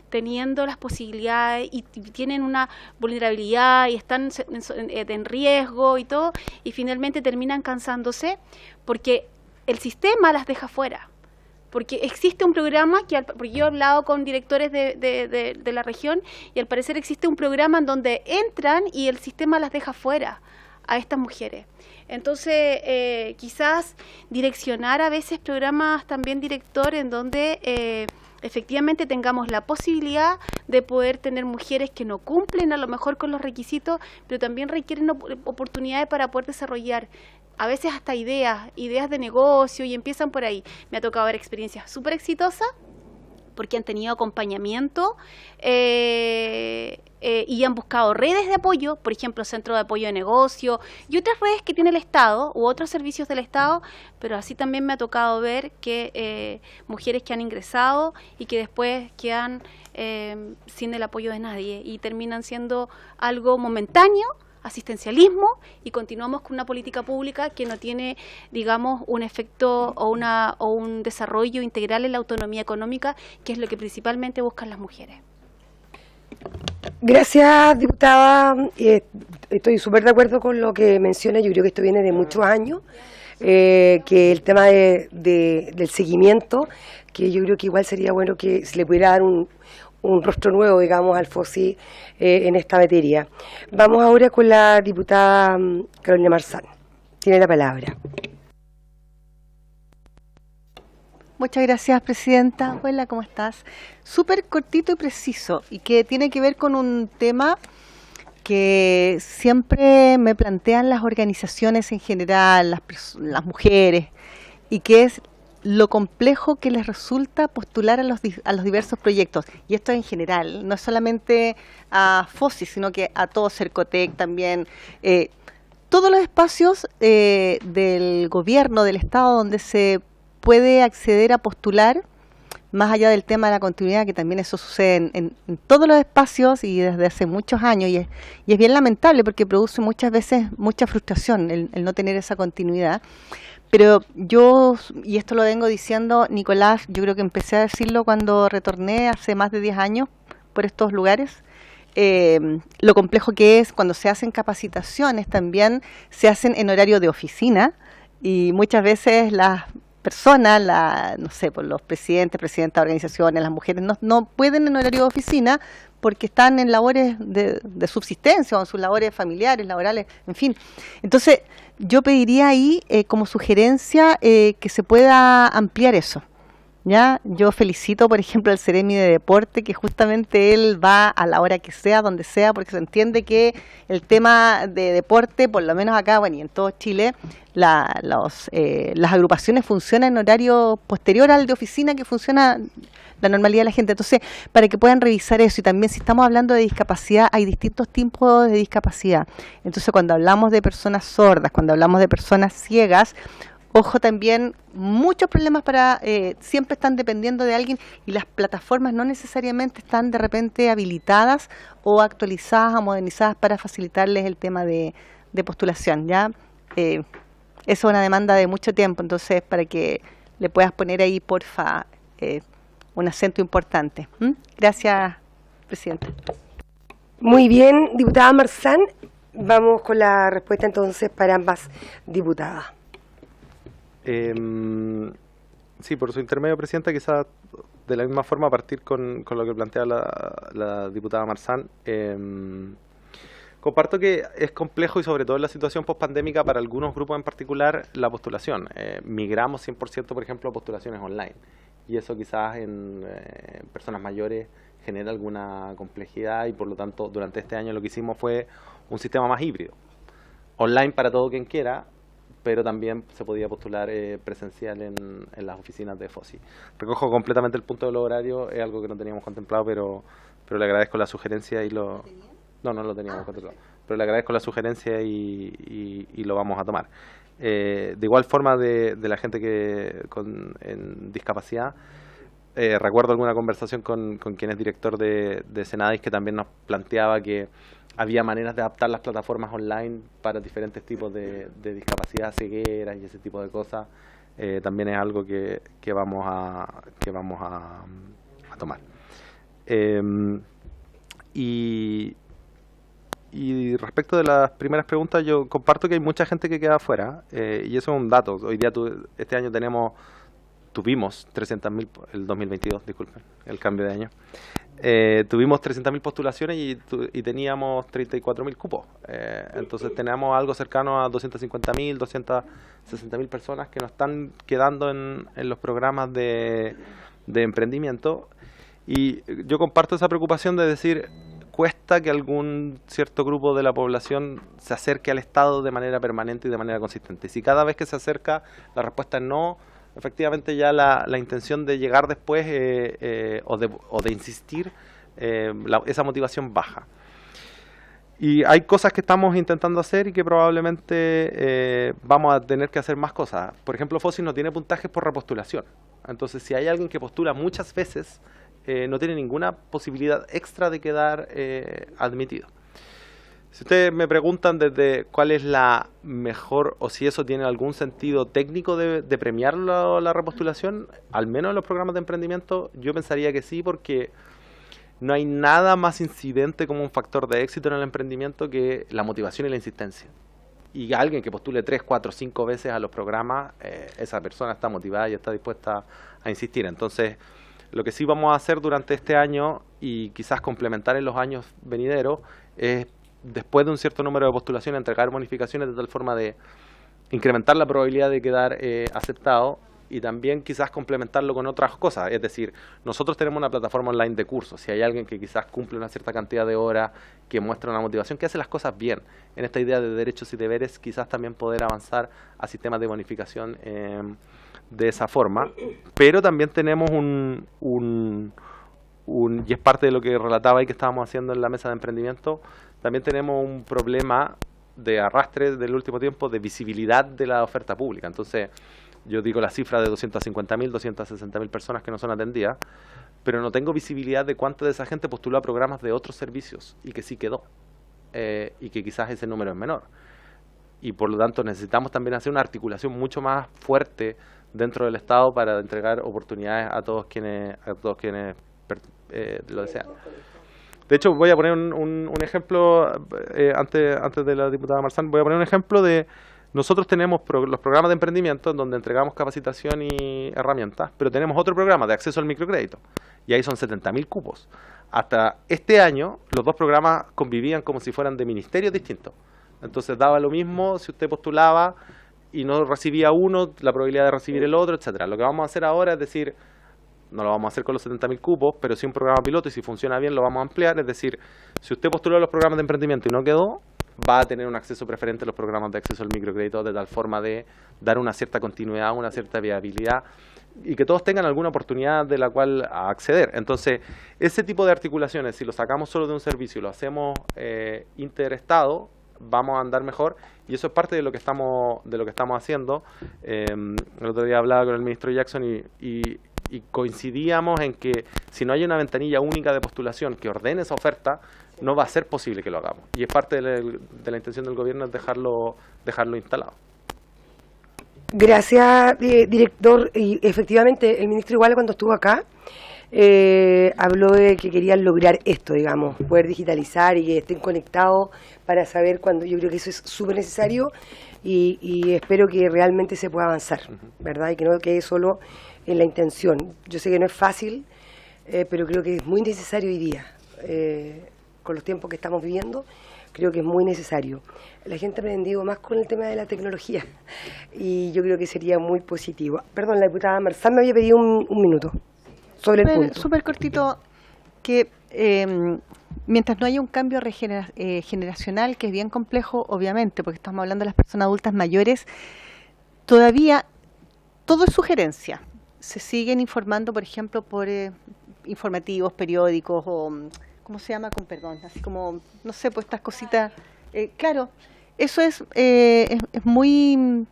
teniendo las posibilidades y tienen una vulnerabilidad y están en riesgo y todo, y finalmente terminan cansándose porque el sistema las deja fuera. Porque existe un programa, porque yo he hablado con directores de la región y al parecer existe un programa en donde entran y el sistema las deja fuera a estas mujeres. Entonces, quizás direccionar a veces programas también, director, en donde efectivamente tengamos la posibilidad de poder tener mujeres que no cumplen a lo mejor con los requisitos, pero también requieren oportunidades para poder desarrollar a veces hasta ideas de negocio, y empiezan por ahí. Me ha tocado ver experiencias súper exitosas porque han tenido acompañamiento y han buscado redes de apoyo, por ejemplo, centro de apoyo de negocio y otras redes que tiene el Estado u otros servicios del Estado, pero así también me ha tocado ver que mujeres que han ingresado y que después quedan sin el apoyo de nadie y terminan siendo algo momentáneo, asistencialismo, y continuamos con una política pública que no tiene, digamos, un efecto o un desarrollo integral en la autonomía económica, que es lo que principalmente buscan las mujeres. Gracias, diputada. Estoy súper de acuerdo con lo que menciona. Yo creo que esto viene de muchos años, que el tema del seguimiento, que yo creo que igual sería bueno que se le pudiera dar un rostro nuevo, digamos, al FOSI en esta materia. Vamos ahora con la diputada Carolina Marzán. Tiene la palabra. Muchas gracias, presidenta. Hola, ¿cómo estás? Súper cortito y preciso, y que tiene que ver con un tema que siempre me plantean las organizaciones en general, las mujeres, y que es lo complejo que les resulta postular a los diversos proyectos. Y esto en general, no solamente a FOSI, sino que a todo Cercotec también. Todos los espacios del gobierno, del Estado, donde se puede acceder a postular, más allá del tema de la continuidad, que también eso sucede en todos los espacios y desde hace muchos años, y es bien lamentable porque produce muchas veces mucha frustración el no tener esa continuidad. Pero yo, y esto lo vengo diciendo, Nicolás, yo creo que empecé a decirlo cuando retorné hace más de 10 años por estos lugares, lo complejo que es cuando se hacen capacitaciones, también se hacen en horario de oficina, y muchas veces las personas, no sé, por los presidentes, presidentas de organizaciones, las mujeres no pueden en horario de oficina porque están en labores de subsistencia o en sus labores familiares, laborales, en fin. Entonces, yo pediría ahí como sugerencia que se pueda ampliar eso. ¿Ya? Yo felicito, por ejemplo, al Ceremi de Deporte, que justamente él va a la hora que sea, donde sea, porque se entiende que el tema de deporte, por lo menos acá, bueno, y en todo Chile, las agrupaciones funcionan en horario posterior al de oficina, que funciona la normalidad de la gente. Entonces, para que puedan revisar eso, y también si estamos hablando de discapacidad, hay distintos tipos de discapacidad. Entonces, cuando hablamos de personas sordas, cuando hablamos de personas ciegas, ojo también, muchos problemas siempre están dependiendo de alguien, y las plataformas no necesariamente están de repente habilitadas o actualizadas o modernizadas para facilitarles el tema de postulación. ¿Ya? Eso es una demanda de mucho tiempo, entonces para que le puedas poner ahí, porfa, un acento importante. Gracias, presidenta. Muy bien, diputada Marzán. Vamos con la respuesta entonces para ambas diputadas. Sí, por su intermedio, presidenta, quizás de la misma forma partir con lo que plantea la diputada Marzán. Comparto que es complejo, y sobre todo en la situación pospandémica, para algunos grupos en particular, la postulación. Migramos 100%, por ejemplo, a postulaciones online, y eso quizás en personas mayores genera alguna complejidad, y por lo tanto durante este año lo que hicimos fue un sistema más híbrido, online para todo quien quiera, pero también se podía postular presencial en las oficinas de FOSI. Recojo completamente el punto del horario, es algo que no teníamos contemplado, pero le agradezco la sugerencia y lo... No lo teníamos contemplado, pero le agradezco la sugerencia y lo vamos a tomar. De igual forma, de la gente en discapacidad, recuerdo alguna conversación con quien es director de Senadis, que también nos planteaba que había maneras de adaptar las plataformas online para diferentes tipos de discapacidad, cegueras y ese tipo de cosas. También es algo que vamos a tomar. Y respecto de las primeras preguntas, yo comparto que hay mucha gente que queda afuera, y eso es un dato. Hoy día, este año tuvimos 300.000, el 2022, disculpen, el cambio de año. Tuvimos 300.000 postulaciones y teníamos 34.000 cupos. Entonces tenemos algo cercano a 250.000, 260.000 personas que nos están quedando en los programas de emprendimiento. Y yo comparto esa preocupación de decir, cuesta que algún cierto grupo de la población se acerque al Estado de manera permanente y de manera consistente. Si cada vez que se acerca la respuesta es no, efectivamente ya la intención de llegar después o de insistir, esa motivación baja. Y hay cosas que estamos intentando hacer y que probablemente vamos a tener que hacer más cosas. Por ejemplo, FOSI no tiene puntajes por repostulación. Entonces, si hay alguien que postula muchas veces, no tiene ninguna posibilidad extra de quedar admitido. Si ustedes me preguntan desde cuál es la mejor, o si eso tiene algún sentido técnico de premiar la repostulación, al menos en los programas de emprendimiento, yo pensaría que sí, porque no hay nada más incidente como un factor de éxito en el emprendimiento que la motivación y la insistencia. Y alguien que postule 3, 4, 5 veces a los programas, esa persona está motivada y está dispuesta a insistir. Entonces, lo que sí vamos a hacer durante este año y quizás complementar en los años venideros es, después de un cierto número de postulaciones, entregar bonificaciones de tal forma de incrementar la probabilidad de quedar aceptado y también quizás complementarlo con otras cosas. Es decir, nosotros tenemos una plataforma online de cursos. Si hay alguien que quizás cumple una cierta cantidad de horas, que muestra una motivación, que hace las cosas bien, en esta idea de derechos y deberes, quizás también poder avanzar a sistemas de bonificación de esa forma. Pero también tenemos y es parte de lo que relataba y que estábamos haciendo en la mesa de emprendimiento, también tenemos un problema de arrastre del último tiempo de visibilidad de la oferta pública. Entonces, yo digo la cifra de 250.000, 260.000 personas que no son atendidas, pero no tengo visibilidad de cuánta de esa gente postuló a programas de otros servicios y que sí quedó, y que quizás ese número es menor. Y por lo tanto necesitamos también hacer una articulación mucho más fuerte dentro del Estado para entregar oportunidades a todos quienes lo desean. De hecho, voy a poner un ejemplo, antes de la diputada Marzán, voy a poner un ejemplo de... Nosotros tenemos los programas de emprendimiento en donde entregamos capacitación y herramientas, pero tenemos otro programa de acceso al microcrédito, y ahí son 70.000 cupos. Hasta este año, los dos programas convivían como si fueran de ministerios distintos. Entonces daba lo mismo si usted postulaba y no recibía uno, la probabilidad de recibir el otro, etcétera. Lo que vamos a hacer ahora es decir, no lo vamos a hacer con los 70.000 cupos, pero sí un programa piloto, y si funciona bien lo vamos a ampliar. Es decir, si usted postuló los programas de emprendimiento y no quedó, va a tener un acceso preferente a los programas de acceso al microcrédito, de tal forma de dar una cierta continuidad, una cierta viabilidad, y que todos tengan alguna oportunidad de la cual acceder. Entonces, ese tipo de articulaciones, si lo sacamos solo de un servicio y lo hacemos interestado, vamos a andar mejor, y eso es parte de lo que estamos haciendo. El otro día hablaba con el ministro Jackson y coincidíamos en que si no hay una ventanilla única de postulación que ordene esa oferta, no va a ser posible que lo hagamos. Y es parte de la intención del gobierno es dejarlo instalado. Gracias, director. Y efectivamente, el ministro igual cuando estuvo acá habló de que querían lograr esto, digamos, poder digitalizar y que estén conectados para saber cuándo. Yo creo que eso es súper necesario y espero que realmente se pueda avanzar, ¿verdad? Y que no quede solo en la intención. Yo sé que no es fácil, pero creo que es muy necesario hoy día. Con los tiempos que estamos viviendo, creo que es muy necesario. La gente ha aprendido más con el tema de la tecnología y yo creo que sería muy positivo. Perdón, la diputada Marzán me había pedido un minuto sobre el punto. Súper cortito, que mientras no haya un cambio generacional, que es bien complejo, obviamente, porque estamos hablando de las personas adultas mayores, todavía todo es sugerencia. Se siguen informando, por ejemplo, por informativos, periódicos o... ¿Cómo se llama? Con perdón, así como, no sé, pues estas cositas. Claro, eso es muy,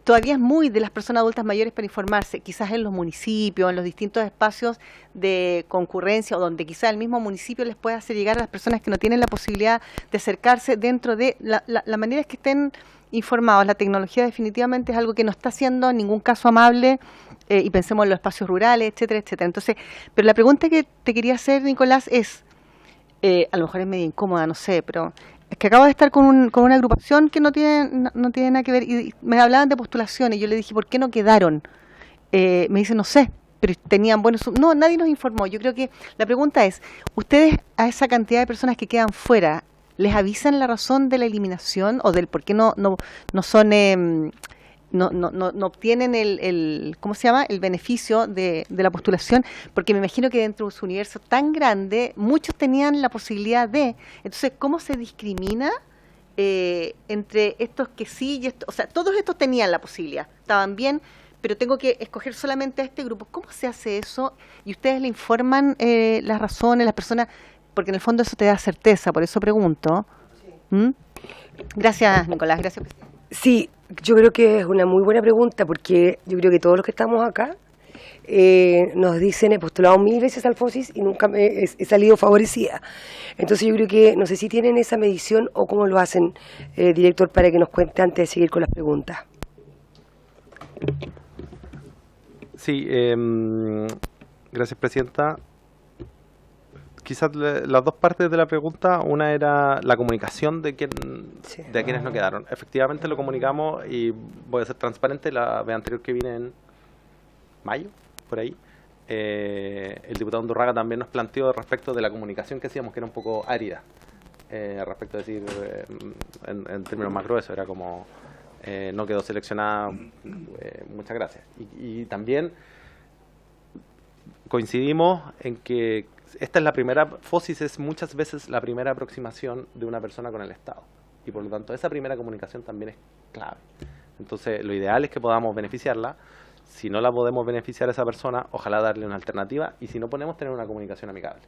todavía es muy de las personas adultas mayores para informarse, quizás en los municipios, en los distintos espacios de concurrencia o donde quizás el mismo municipio les pueda hacer llegar a las personas que no tienen la posibilidad de acercarse dentro de la manera es que estén informados. La tecnología definitivamente es algo que no está haciendo en ningún caso amable. Y pensemos en los espacios rurales, etcétera, etcétera. Entonces, pero la pregunta que te quería hacer, Nicolás, es, a lo mejor es medio incómoda, no sé, pero es que acabo de estar con una agrupación que no tiene nada que ver, y me hablaban de postulaciones, y yo le dije, ¿por qué no quedaron? Me dice, no sé, pero tenían buenos... No, nadie nos informó. Yo creo que la pregunta es, ¿ustedes a esa cantidad de personas que quedan fuera, les avisan la razón de la eliminación o del por qué no son... No obtienen el ¿cómo se llama? El beneficio de la postulación, porque me imagino que dentro de su universo tan grande, muchos tenían la posibilidad de. Entonces, ¿cómo se discrimina entre estos que sí y estos? O sea, todos estos tenían la posibilidad, estaban bien, pero tengo que escoger solamente a este grupo. ¿Cómo se hace eso? Y ustedes le informan las razones, las personas, porque en el fondo eso te da certeza, por eso pregunto. ¿Mm? Gracias, Nicolás, gracias, presidente. Sí, yo creo que es una muy buena pregunta porque yo creo que todos los que estamos acá nos dicen he postulado 1000 veces al FOSIS y nunca he salido favorecida. Entonces yo creo que no sé si tienen esa medición o cómo lo hacen, director, para que nos cuente antes de seguir con las preguntas. Sí, gracias, presidenta. quizás las dos partes de la pregunta, una era la comunicación de a quienes no quedaron. Efectivamente lo comunicamos y voy a ser transparente, la vez anterior que vine en mayo, por ahí, el diputado Undurraga también nos planteó respecto de la comunicación que hacíamos, que era un poco árida, respecto a decir, en términos más gruesos, era como, no quedó seleccionada, muchas gracias. Y también coincidimos en que esta es la primera, FOSIS es muchas veces la primera aproximación de una persona con el Estado, y por lo tanto esa primera comunicación también es clave. Entonces lo ideal es que podamos beneficiarla. Si no la podemos beneficiar a esa persona, ojalá darle una alternativa, y si no podemos tener una comunicación amigable.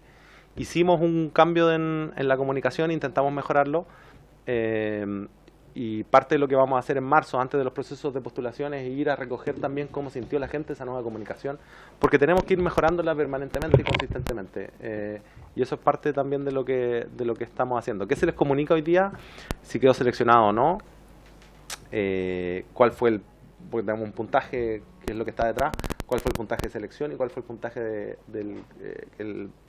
Hicimos un cambio en la comunicación, intentamos mejorarlo, y parte de lo que vamos a hacer en marzo, antes de los procesos de postulaciones, es ir a recoger también cómo sintió la gente esa nueva comunicación, porque tenemos que ir mejorándola permanentemente y consistentemente, y eso es parte también de lo que estamos haciendo. ¿Qué se les comunica hoy día? Si quedó seleccionado o no, cuál fue porque tenemos un puntaje, que es lo que está detrás, cuál fue el puntaje de selección y cuál fue el puntaje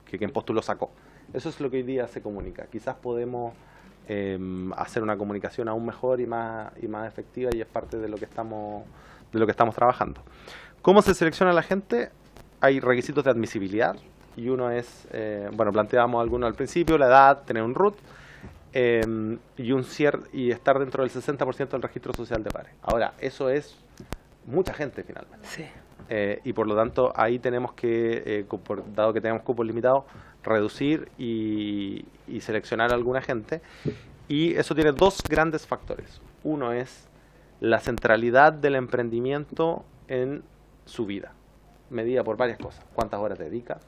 que quien postuló sacó. Eso es lo que hoy día se comunica. Quizás podemos hacer una comunicación aún mejor y más efectiva, y es parte de lo que estamos trabajando. ¿Cómo se selecciona la gente? Hay requisitos de admisibilidad, y uno es, planteábamos algunos al principio, la edad, tener un RUT, y estar dentro del 60% del registro social de hogares. Ahora, eso es mucha gente finalmente. Sí. Y por lo tanto, ahí tenemos que, dado que tenemos cupos limitados, reducir y seleccionar a alguna gente. Y eso tiene dos grandes factores. Uno es la centralidad del emprendimiento en su vida, medida por varias cosas. ¿Cuántas horas dedica?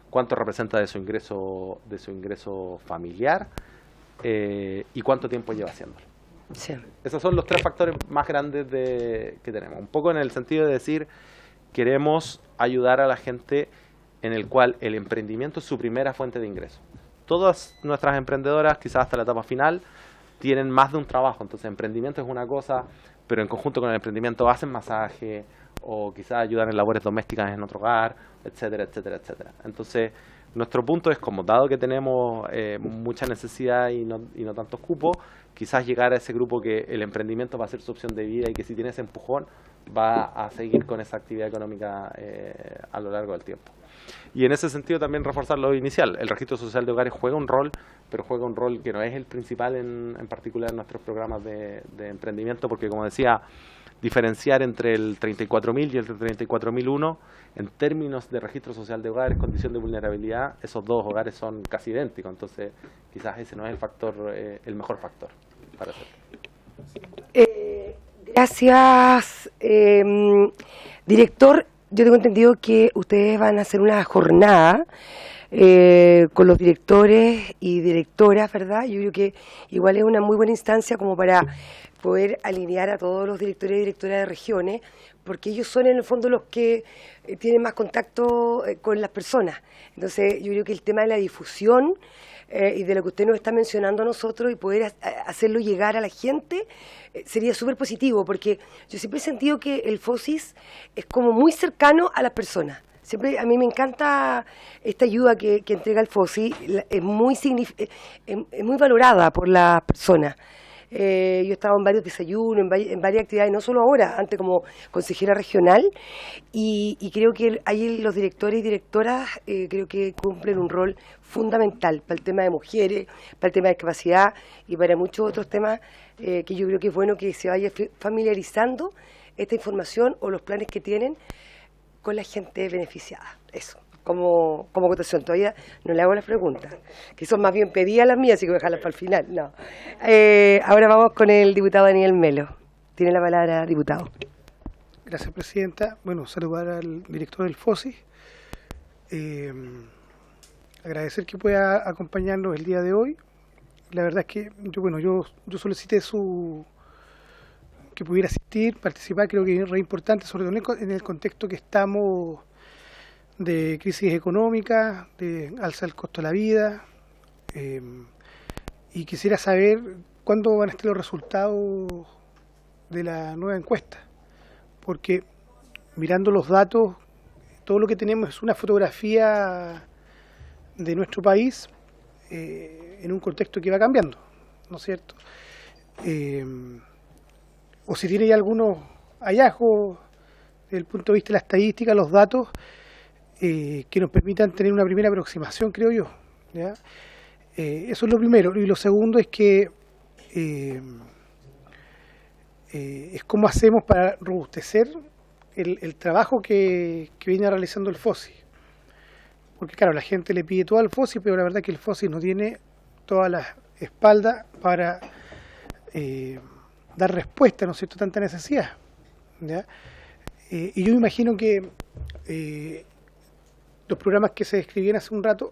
¿Cuánto representa de su ingreso familiar? Y cuánto tiempo lleva haciéndolo. Sí. Esos son los tres factores más grandes que tenemos. Un poco en el sentido de decir, queremos ayudar a la gente en el cual el emprendimiento es su primera fuente de ingreso. Todas nuestras emprendedoras, quizás hasta la etapa final, tienen más de un trabajo. Entonces, emprendimiento es una cosa, pero en conjunto con el emprendimiento hacen masaje, o quizás ayudan en labores domésticas en otro hogar, etcétera, etcétera, etcétera. Entonces, nuestro punto es, como dado que tenemos mucha necesidad y no tantos cupos, quizás llegar a ese grupo que el emprendimiento va a ser su opción de vida, y que si tiene ese empujón va a seguir con esa actividad económica a lo largo del tiempo. Y en ese sentido también reforzar lo inicial. El registro social de hogares juega un rol, pero juega un rol que no es el principal en particular en nuestros programas de emprendimiento, porque, como decía, diferenciar entre el 34.000 y el 34.001 en términos de registro social de hogares, condición de vulnerabilidad, esos dos hogares son casi idénticos. Entonces, quizás ese no es el mejor factor para hacerlo. Gracias, director. Yo tengo entendido que ustedes van a hacer una jornada con los directores y directoras, ¿verdad? Yo creo que igual es una muy buena instancia como para poder alinear a todos los directores y directoras de regiones, porque ellos son en el fondo los que tienen más contacto con las personas. Entonces yo creo que el tema de la difusión y de lo que usted nos está mencionando a nosotros, y poder hacerlo llegar a la gente, sería súper positivo, porque yo siempre he sentido que el FOSIS es como muy cercano a las personas. Siempre a mí me encanta esta ayuda que entrega el FOSIS, es muy valorada por las personas. Yo he estado en varios desayunos, en varias actividades, no solo ahora, antes como consejera regional, y creo que ahí los directores y directoras creo que cumplen un rol fundamental para el tema de mujeres, para el tema de discapacidad y para muchos otros temas, que yo creo que es bueno que se vaya familiarizando esta información o los planes que tienen con la gente beneficiada. Eso. Como votación, todavía no le hago las preguntas, que son más bien pedidas las mías, así que voy a dejarlas para el final. No. Ahora vamos con el diputado Daniel Melo. Tiene la palabra, diputado. Gracias, presidenta. Bueno, saludar al director del FOSIS. Agradecer que pueda acompañarnos el día de hoy. La verdad es que yo solicité que pudiera asistir, participar. Creo que es re importante, sobre todo en el contexto que estamos de crisis económica, de alza del costo de la vida, y quisiera saber cuándo van a estar los resultados de la nueva encuesta, porque mirando los datos, todo lo que tenemos es una fotografía de nuestro país en un contexto que va cambiando, ¿no es cierto? O si tiene ya algunos hallazgos desde el punto de vista de la estadística, los datos, que nos permitan tener una primera aproximación, creo yo, ¿ya? Eso es lo primero. Y lo segundo es que es cómo hacemos para robustecer el trabajo que viene realizando el FOSI. Porque claro, la gente le pide todo al FOSI, pero la verdad es que el FOSI no tiene toda la espalda para dar respuesta, ¿no es cierto?, a tanta necesidad, ¿ya? Y yo imagino que los programas que se describían hace un rato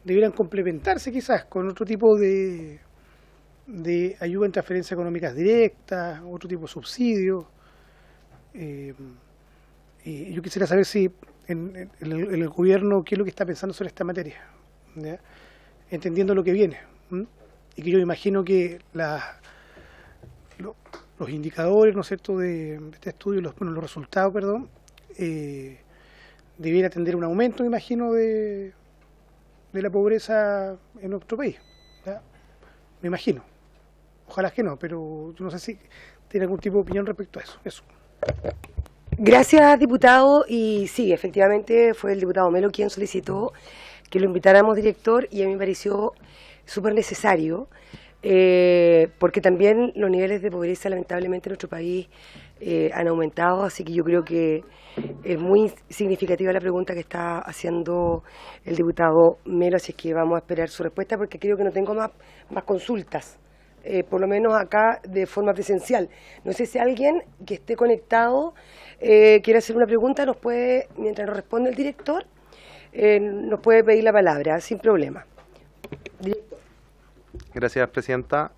debieran complementarse quizás con otro tipo de ayuda en transferencias económicas directas, otro tipo de subsidios. Y yo quisiera saber si en el gobierno qué es lo que está pensando sobre esta materia, ¿ya? Entendiendo lo que viene, ¿m? Y que yo imagino que los indicadores, ¿no es cierto?, de este estudio, los resultados, perdón, debiera atender un aumento, me imagino, de la pobreza en nuestro país, ¿ya? Me imagino. Ojalá que no, pero yo no sé si tiene algún tipo de opinión respecto a eso. Gracias, diputado. Y sí, efectivamente fue el diputado Melo quien solicitó que lo invitáramos, director, y a mí me pareció súper necesario, porque también los niveles de pobreza lamentablemente en nuestro país han aumentado, así que yo creo que es muy significativa la pregunta que está haciendo el diputado Melo, así es que vamos a esperar su respuesta, porque creo que no tengo más consultas, por lo menos acá de forma presencial. No sé si alguien que esté conectado quiere hacer una pregunta, nos puede, mientras nos responde el director, nos puede pedir la palabra, sin problema. Director. Gracias, presidenta.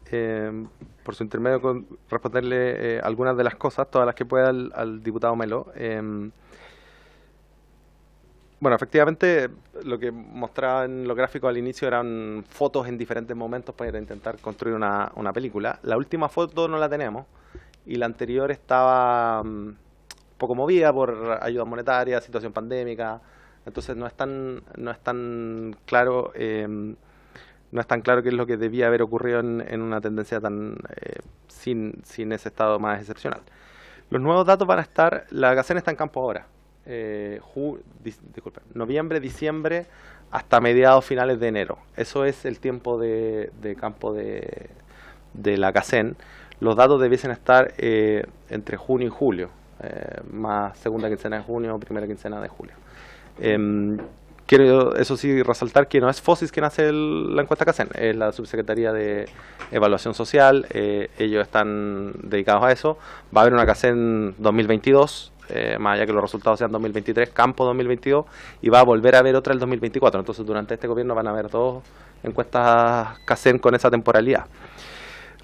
Por su intermedio, responderle algunas de las cosas, todas las que pueda al diputado Melo. Bueno, efectivamente, lo que mostraba en los gráficos al inicio eran fotos en diferentes momentos para intentar construir una película. La última foto no la tenemos y la anterior estaba un poco movida por ayudas monetarias, situación pandémica. Entonces no es tan claro qué es lo que debía haber ocurrido en una tendencia tan sin ese estado más excepcional. Los nuevos datos van a estar, la GACEN está en campo ahora, noviembre, diciembre, hasta mediados finales de enero. Eso es el tiempo de campo de la GACEN. Los datos debiesen estar entre junio y julio, más segunda quincena de junio, primera quincena de julio. Quiero, eso sí, resaltar que no es FOSIS quien hace la encuesta GACEN, es la Subsecretaría de Evaluación Social. Ellos están dedicados a eso. Va a haber una GACEN 2022, más allá que los resultados sean 2023, campo 2022, y va a volver a haber otra el 2024. Entonces, durante este gobierno van a haber dos encuestas GACEN con esa temporalidad.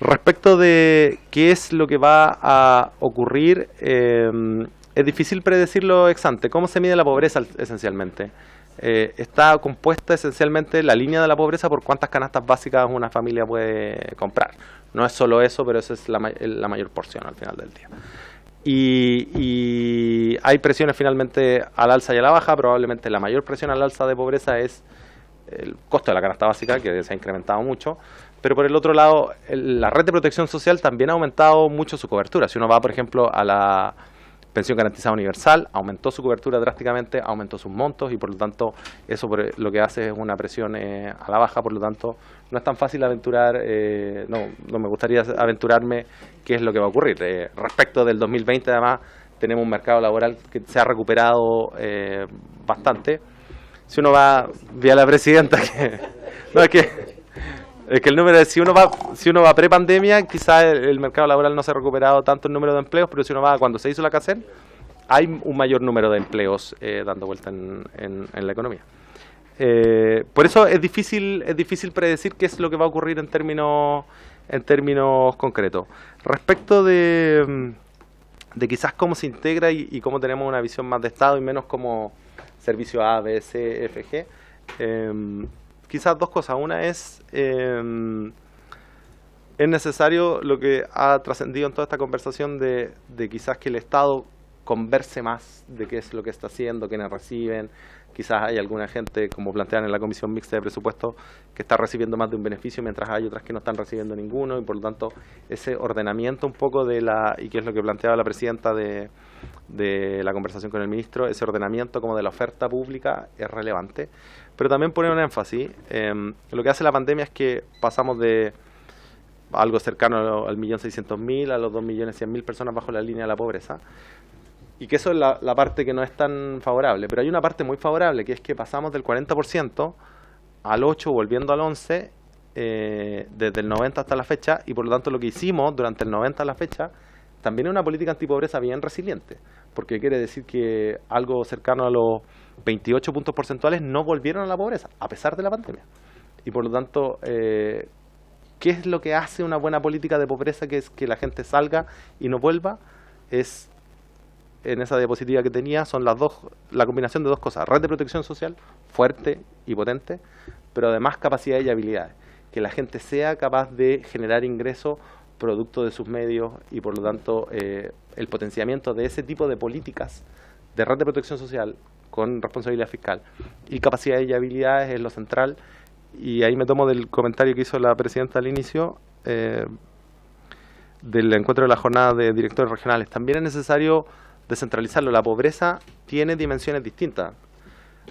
Respecto de qué es lo que va a ocurrir, es difícil predecirlo ex ante. ¿Cómo se mide la pobreza esencialmente? Está compuesta esencialmente la línea de la pobreza por cuántas canastas básicas una familia puede comprar. No es solo eso, pero esa es la mayor porción al final del día. Y hay presiones finalmente al alza y a la baja. Probablemente la mayor presión al alza de pobreza es el costo de la canasta básica, que se ha incrementado mucho. Pero por el otro lado, la red de protección social también ha aumentado mucho su cobertura. Si uno va, por ejemplo, a la pensión garantizada universal, aumentó su cobertura drásticamente, aumentó sus montos y por lo tanto eso lo que hace es una presión a la baja. Por lo tanto no es tan fácil aventurar, no me gustaría aventurarme qué es lo que va a ocurrir. Respecto del 2020 además tenemos un mercado laboral que se ha recuperado bastante. Si uno va, vi a la presidenta que no, es que el número de, si uno va pre-pandemia, quizás el mercado laboral no se ha recuperado tanto el número de empleos, pero si uno va cuando se hizo la GACEN, hay un mayor número de empleos dando vuelta en la economía. Por eso es difícil predecir qué es lo que va a ocurrir en términos concretos. Respecto de quizás cómo se integra y cómo tenemos una visión más de Estado y menos como servicio A, B, C, F, G, quizás dos cosas. Una es necesario lo que ha trascendido en toda esta conversación de quizás que el Estado converse más de qué es lo que está haciendo, quiénes reciben. Quizás hay alguna gente, como plantean en la Comisión Mixta de Presupuestos, que está recibiendo más de un beneficio, mientras hay otras que no están recibiendo ninguno, y por lo tanto ese ordenamiento un poco y que es lo que planteaba la presidenta de la conversación con el ministro, ese ordenamiento como de la oferta pública es relevante. Pero también poner un énfasis, lo que hace la pandemia es que pasamos de algo cercano al 1.600.000 a los 2.100.000 personas bajo la línea de la pobreza, y que eso es la parte que no es tan favorable. Pero hay una parte muy favorable, que es que pasamos del 40% al 8%, volviendo al 11%, desde el 90 hasta la fecha, y por lo tanto lo que hicimos durante el 90 a la fecha también es una política antipobreza bien resiliente, porque quiere decir que algo cercano a los 28 puntos porcentuales no volvieron a la pobreza, a pesar de la pandemia. Y por lo tanto, ¿qué es lo que hace una buena política de pobreza? Que es que la gente salga y no vuelva. Es, en esa diapositiva que tenía, son la combinación de dos cosas: red de protección social fuerte y potente, pero además capacidades y habilidades, que la gente sea capaz de generar ingresos producto de sus medios, y por lo tanto el potenciamiento de ese tipo de políticas de red de protección social con responsabilidad fiscal y capacidades y habilidades es lo central. Y ahí me tomo del comentario que hizo la presidenta al inicio del encuentro de la jornada de directores regionales. También es necesario descentralizarlo. La pobreza tiene dimensiones distintas.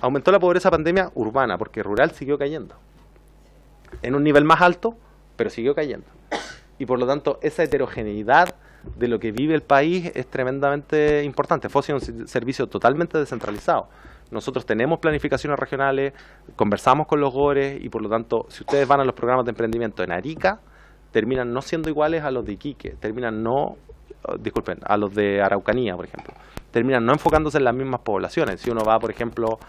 Aumentó la pobreza pandemia urbana, porque rural siguió cayendo en un nivel más alto, pero siguió cayendo. Y por lo tanto, esa heterogeneidad de lo que vive el país es tremendamente importante. FOSI es un servicio totalmente descentralizado. Nosotros tenemos planificaciones regionales, conversamos con los GORES, y por lo tanto, si ustedes van a los programas de emprendimiento en Arica, terminan no siendo iguales a los de Iquique, a los de Araucanía, por ejemplo. Terminan no enfocándose en las mismas poblaciones. Si uno va, por ejemplo,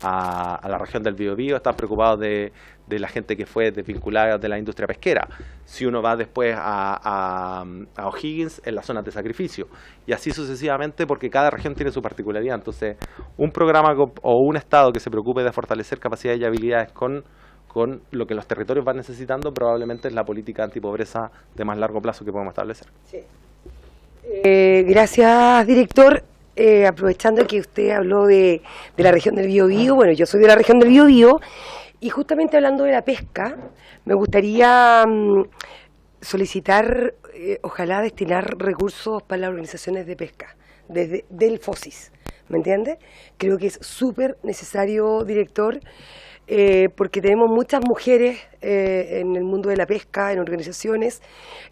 a la región del Biobío, están preocupados de la gente que fue desvinculada de la industria pesquera. Si uno va después a O'Higgins, en las zonas de sacrificio. Y así sucesivamente, porque cada región tiene su particularidad. Entonces, un programa o un Estado que se preocupe de fortalecer capacidades y habilidades con lo que los territorios van necesitando, probablemente es la política antipobreza de más largo plazo que podemos establecer. Sí. Gracias, director. Aprovechando que usted habló de la región del Biobío, bueno, yo soy de la región del Biobío, y justamente hablando de la pesca, me gustaría solicitar, ojalá destinar recursos para las organizaciones de pesca, del FOSIS, ¿me entiende? Creo que es súper necesario, director, porque tenemos muchas mujeres en el mundo de la pesca, en organizaciones,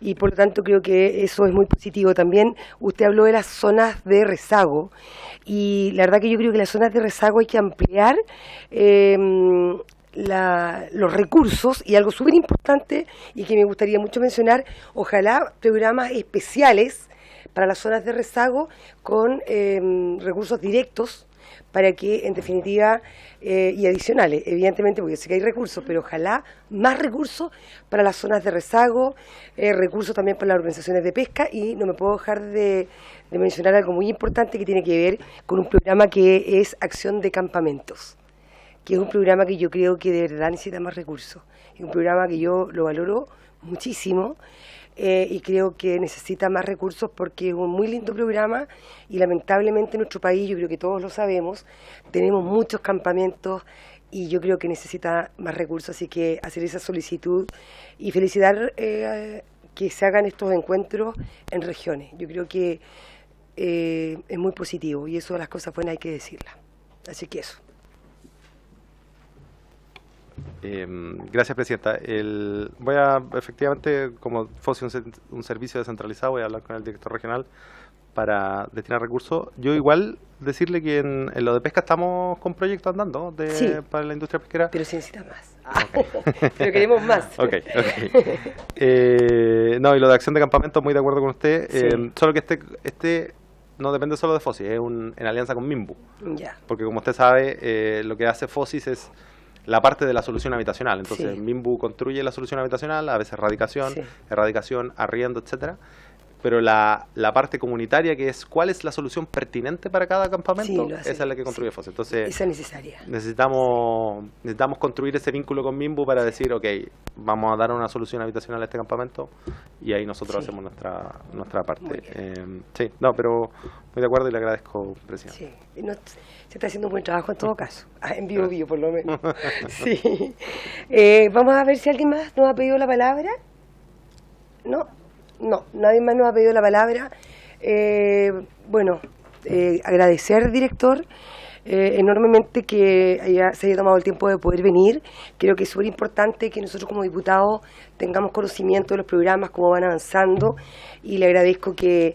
y por lo tanto creo que eso es muy positivo. También usted habló de las zonas de rezago, y la verdad que yo creo que las zonas de rezago hay que ampliar los recursos, y algo súper importante y que me gustaría mucho mencionar, ojalá programas especiales para las zonas de rezago con recursos directos, para que, en definitiva, y adicionales, evidentemente, porque yo sé que hay recursos, pero ojalá más recursos para las zonas de rezago, recursos también para las organizaciones de pesca, y no me puedo dejar de mencionar algo muy importante que tiene que ver con un programa que es Acción de Campamentos, que es un programa que yo creo que de verdad necesita más recursos. Es un programa que yo lo valoro muchísimo, y creo que necesita más recursos porque es un muy lindo programa, y lamentablemente en nuestro país, yo creo que todos lo sabemos, tenemos muchos campamentos y yo creo que necesita más recursos, así que hacer esa solicitud y felicitar que se hagan estos encuentros en regiones. Yo creo que es muy positivo, y eso de las cosas buenas hay que decirlas. Así que eso. Gracias, presidenta. Voy a, efectivamente, como FOSI un servicio descentralizado, voy a hablar con el director regional para destinar recursos. Yo igual decirle que en lo de pesca estamos con proyectos andando para la industria pesquera. Pero se necesita más. Okay. Pero queremos más. Okay. No, y lo de acción de campamento, muy de acuerdo con usted. Sí. Solo que este no depende solo de FOSI, es en alianza con MIMBU. Ya. Porque como usted sabe, lo que hace FOSIS es la parte de la solución habitacional. Entonces, MIMBU construye la solución habitacional, a veces erradicación, arriendo, etcétera. pero la parte comunitaria, que es cuál es la solución pertinente para cada campamento, esa es la que construye FOSE. Entonces, esa es necesaria. Necesitamos construir ese vínculo con Minbu para decir, ok, vamos a dar una solución habitacional a este campamento, y ahí nosotros hacemos nuestra parte. Sí, no, pero estoy de acuerdo y le agradezco, presidente. Sí, se está haciendo un buen trabajo en todo caso, en vivo por lo menos. Sí. Vamos a ver si alguien más nos ha pedido la palabra. No, nadie más nos ha pedido la palabra. Agradecer, director, enormemente que se haya tomado el tiempo de poder venir. Creo que es súper importante que nosotros como diputados tengamos conocimiento de los programas, cómo van avanzando, y le agradezco que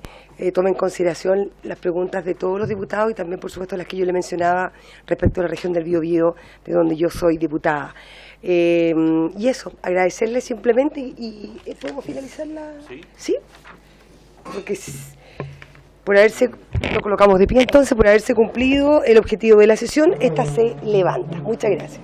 tome en consideración las preguntas de todos los diputados y también, por supuesto, las que yo le mencionaba respecto a la región del Biobío, de donde yo soy diputada. Y eso, agradecerle simplemente y ¿podemos finalizar la...? ¿Sí? Porque lo colocamos de pie entonces, por haberse cumplido el objetivo de la sesión, esta se levanta. Muchas gracias.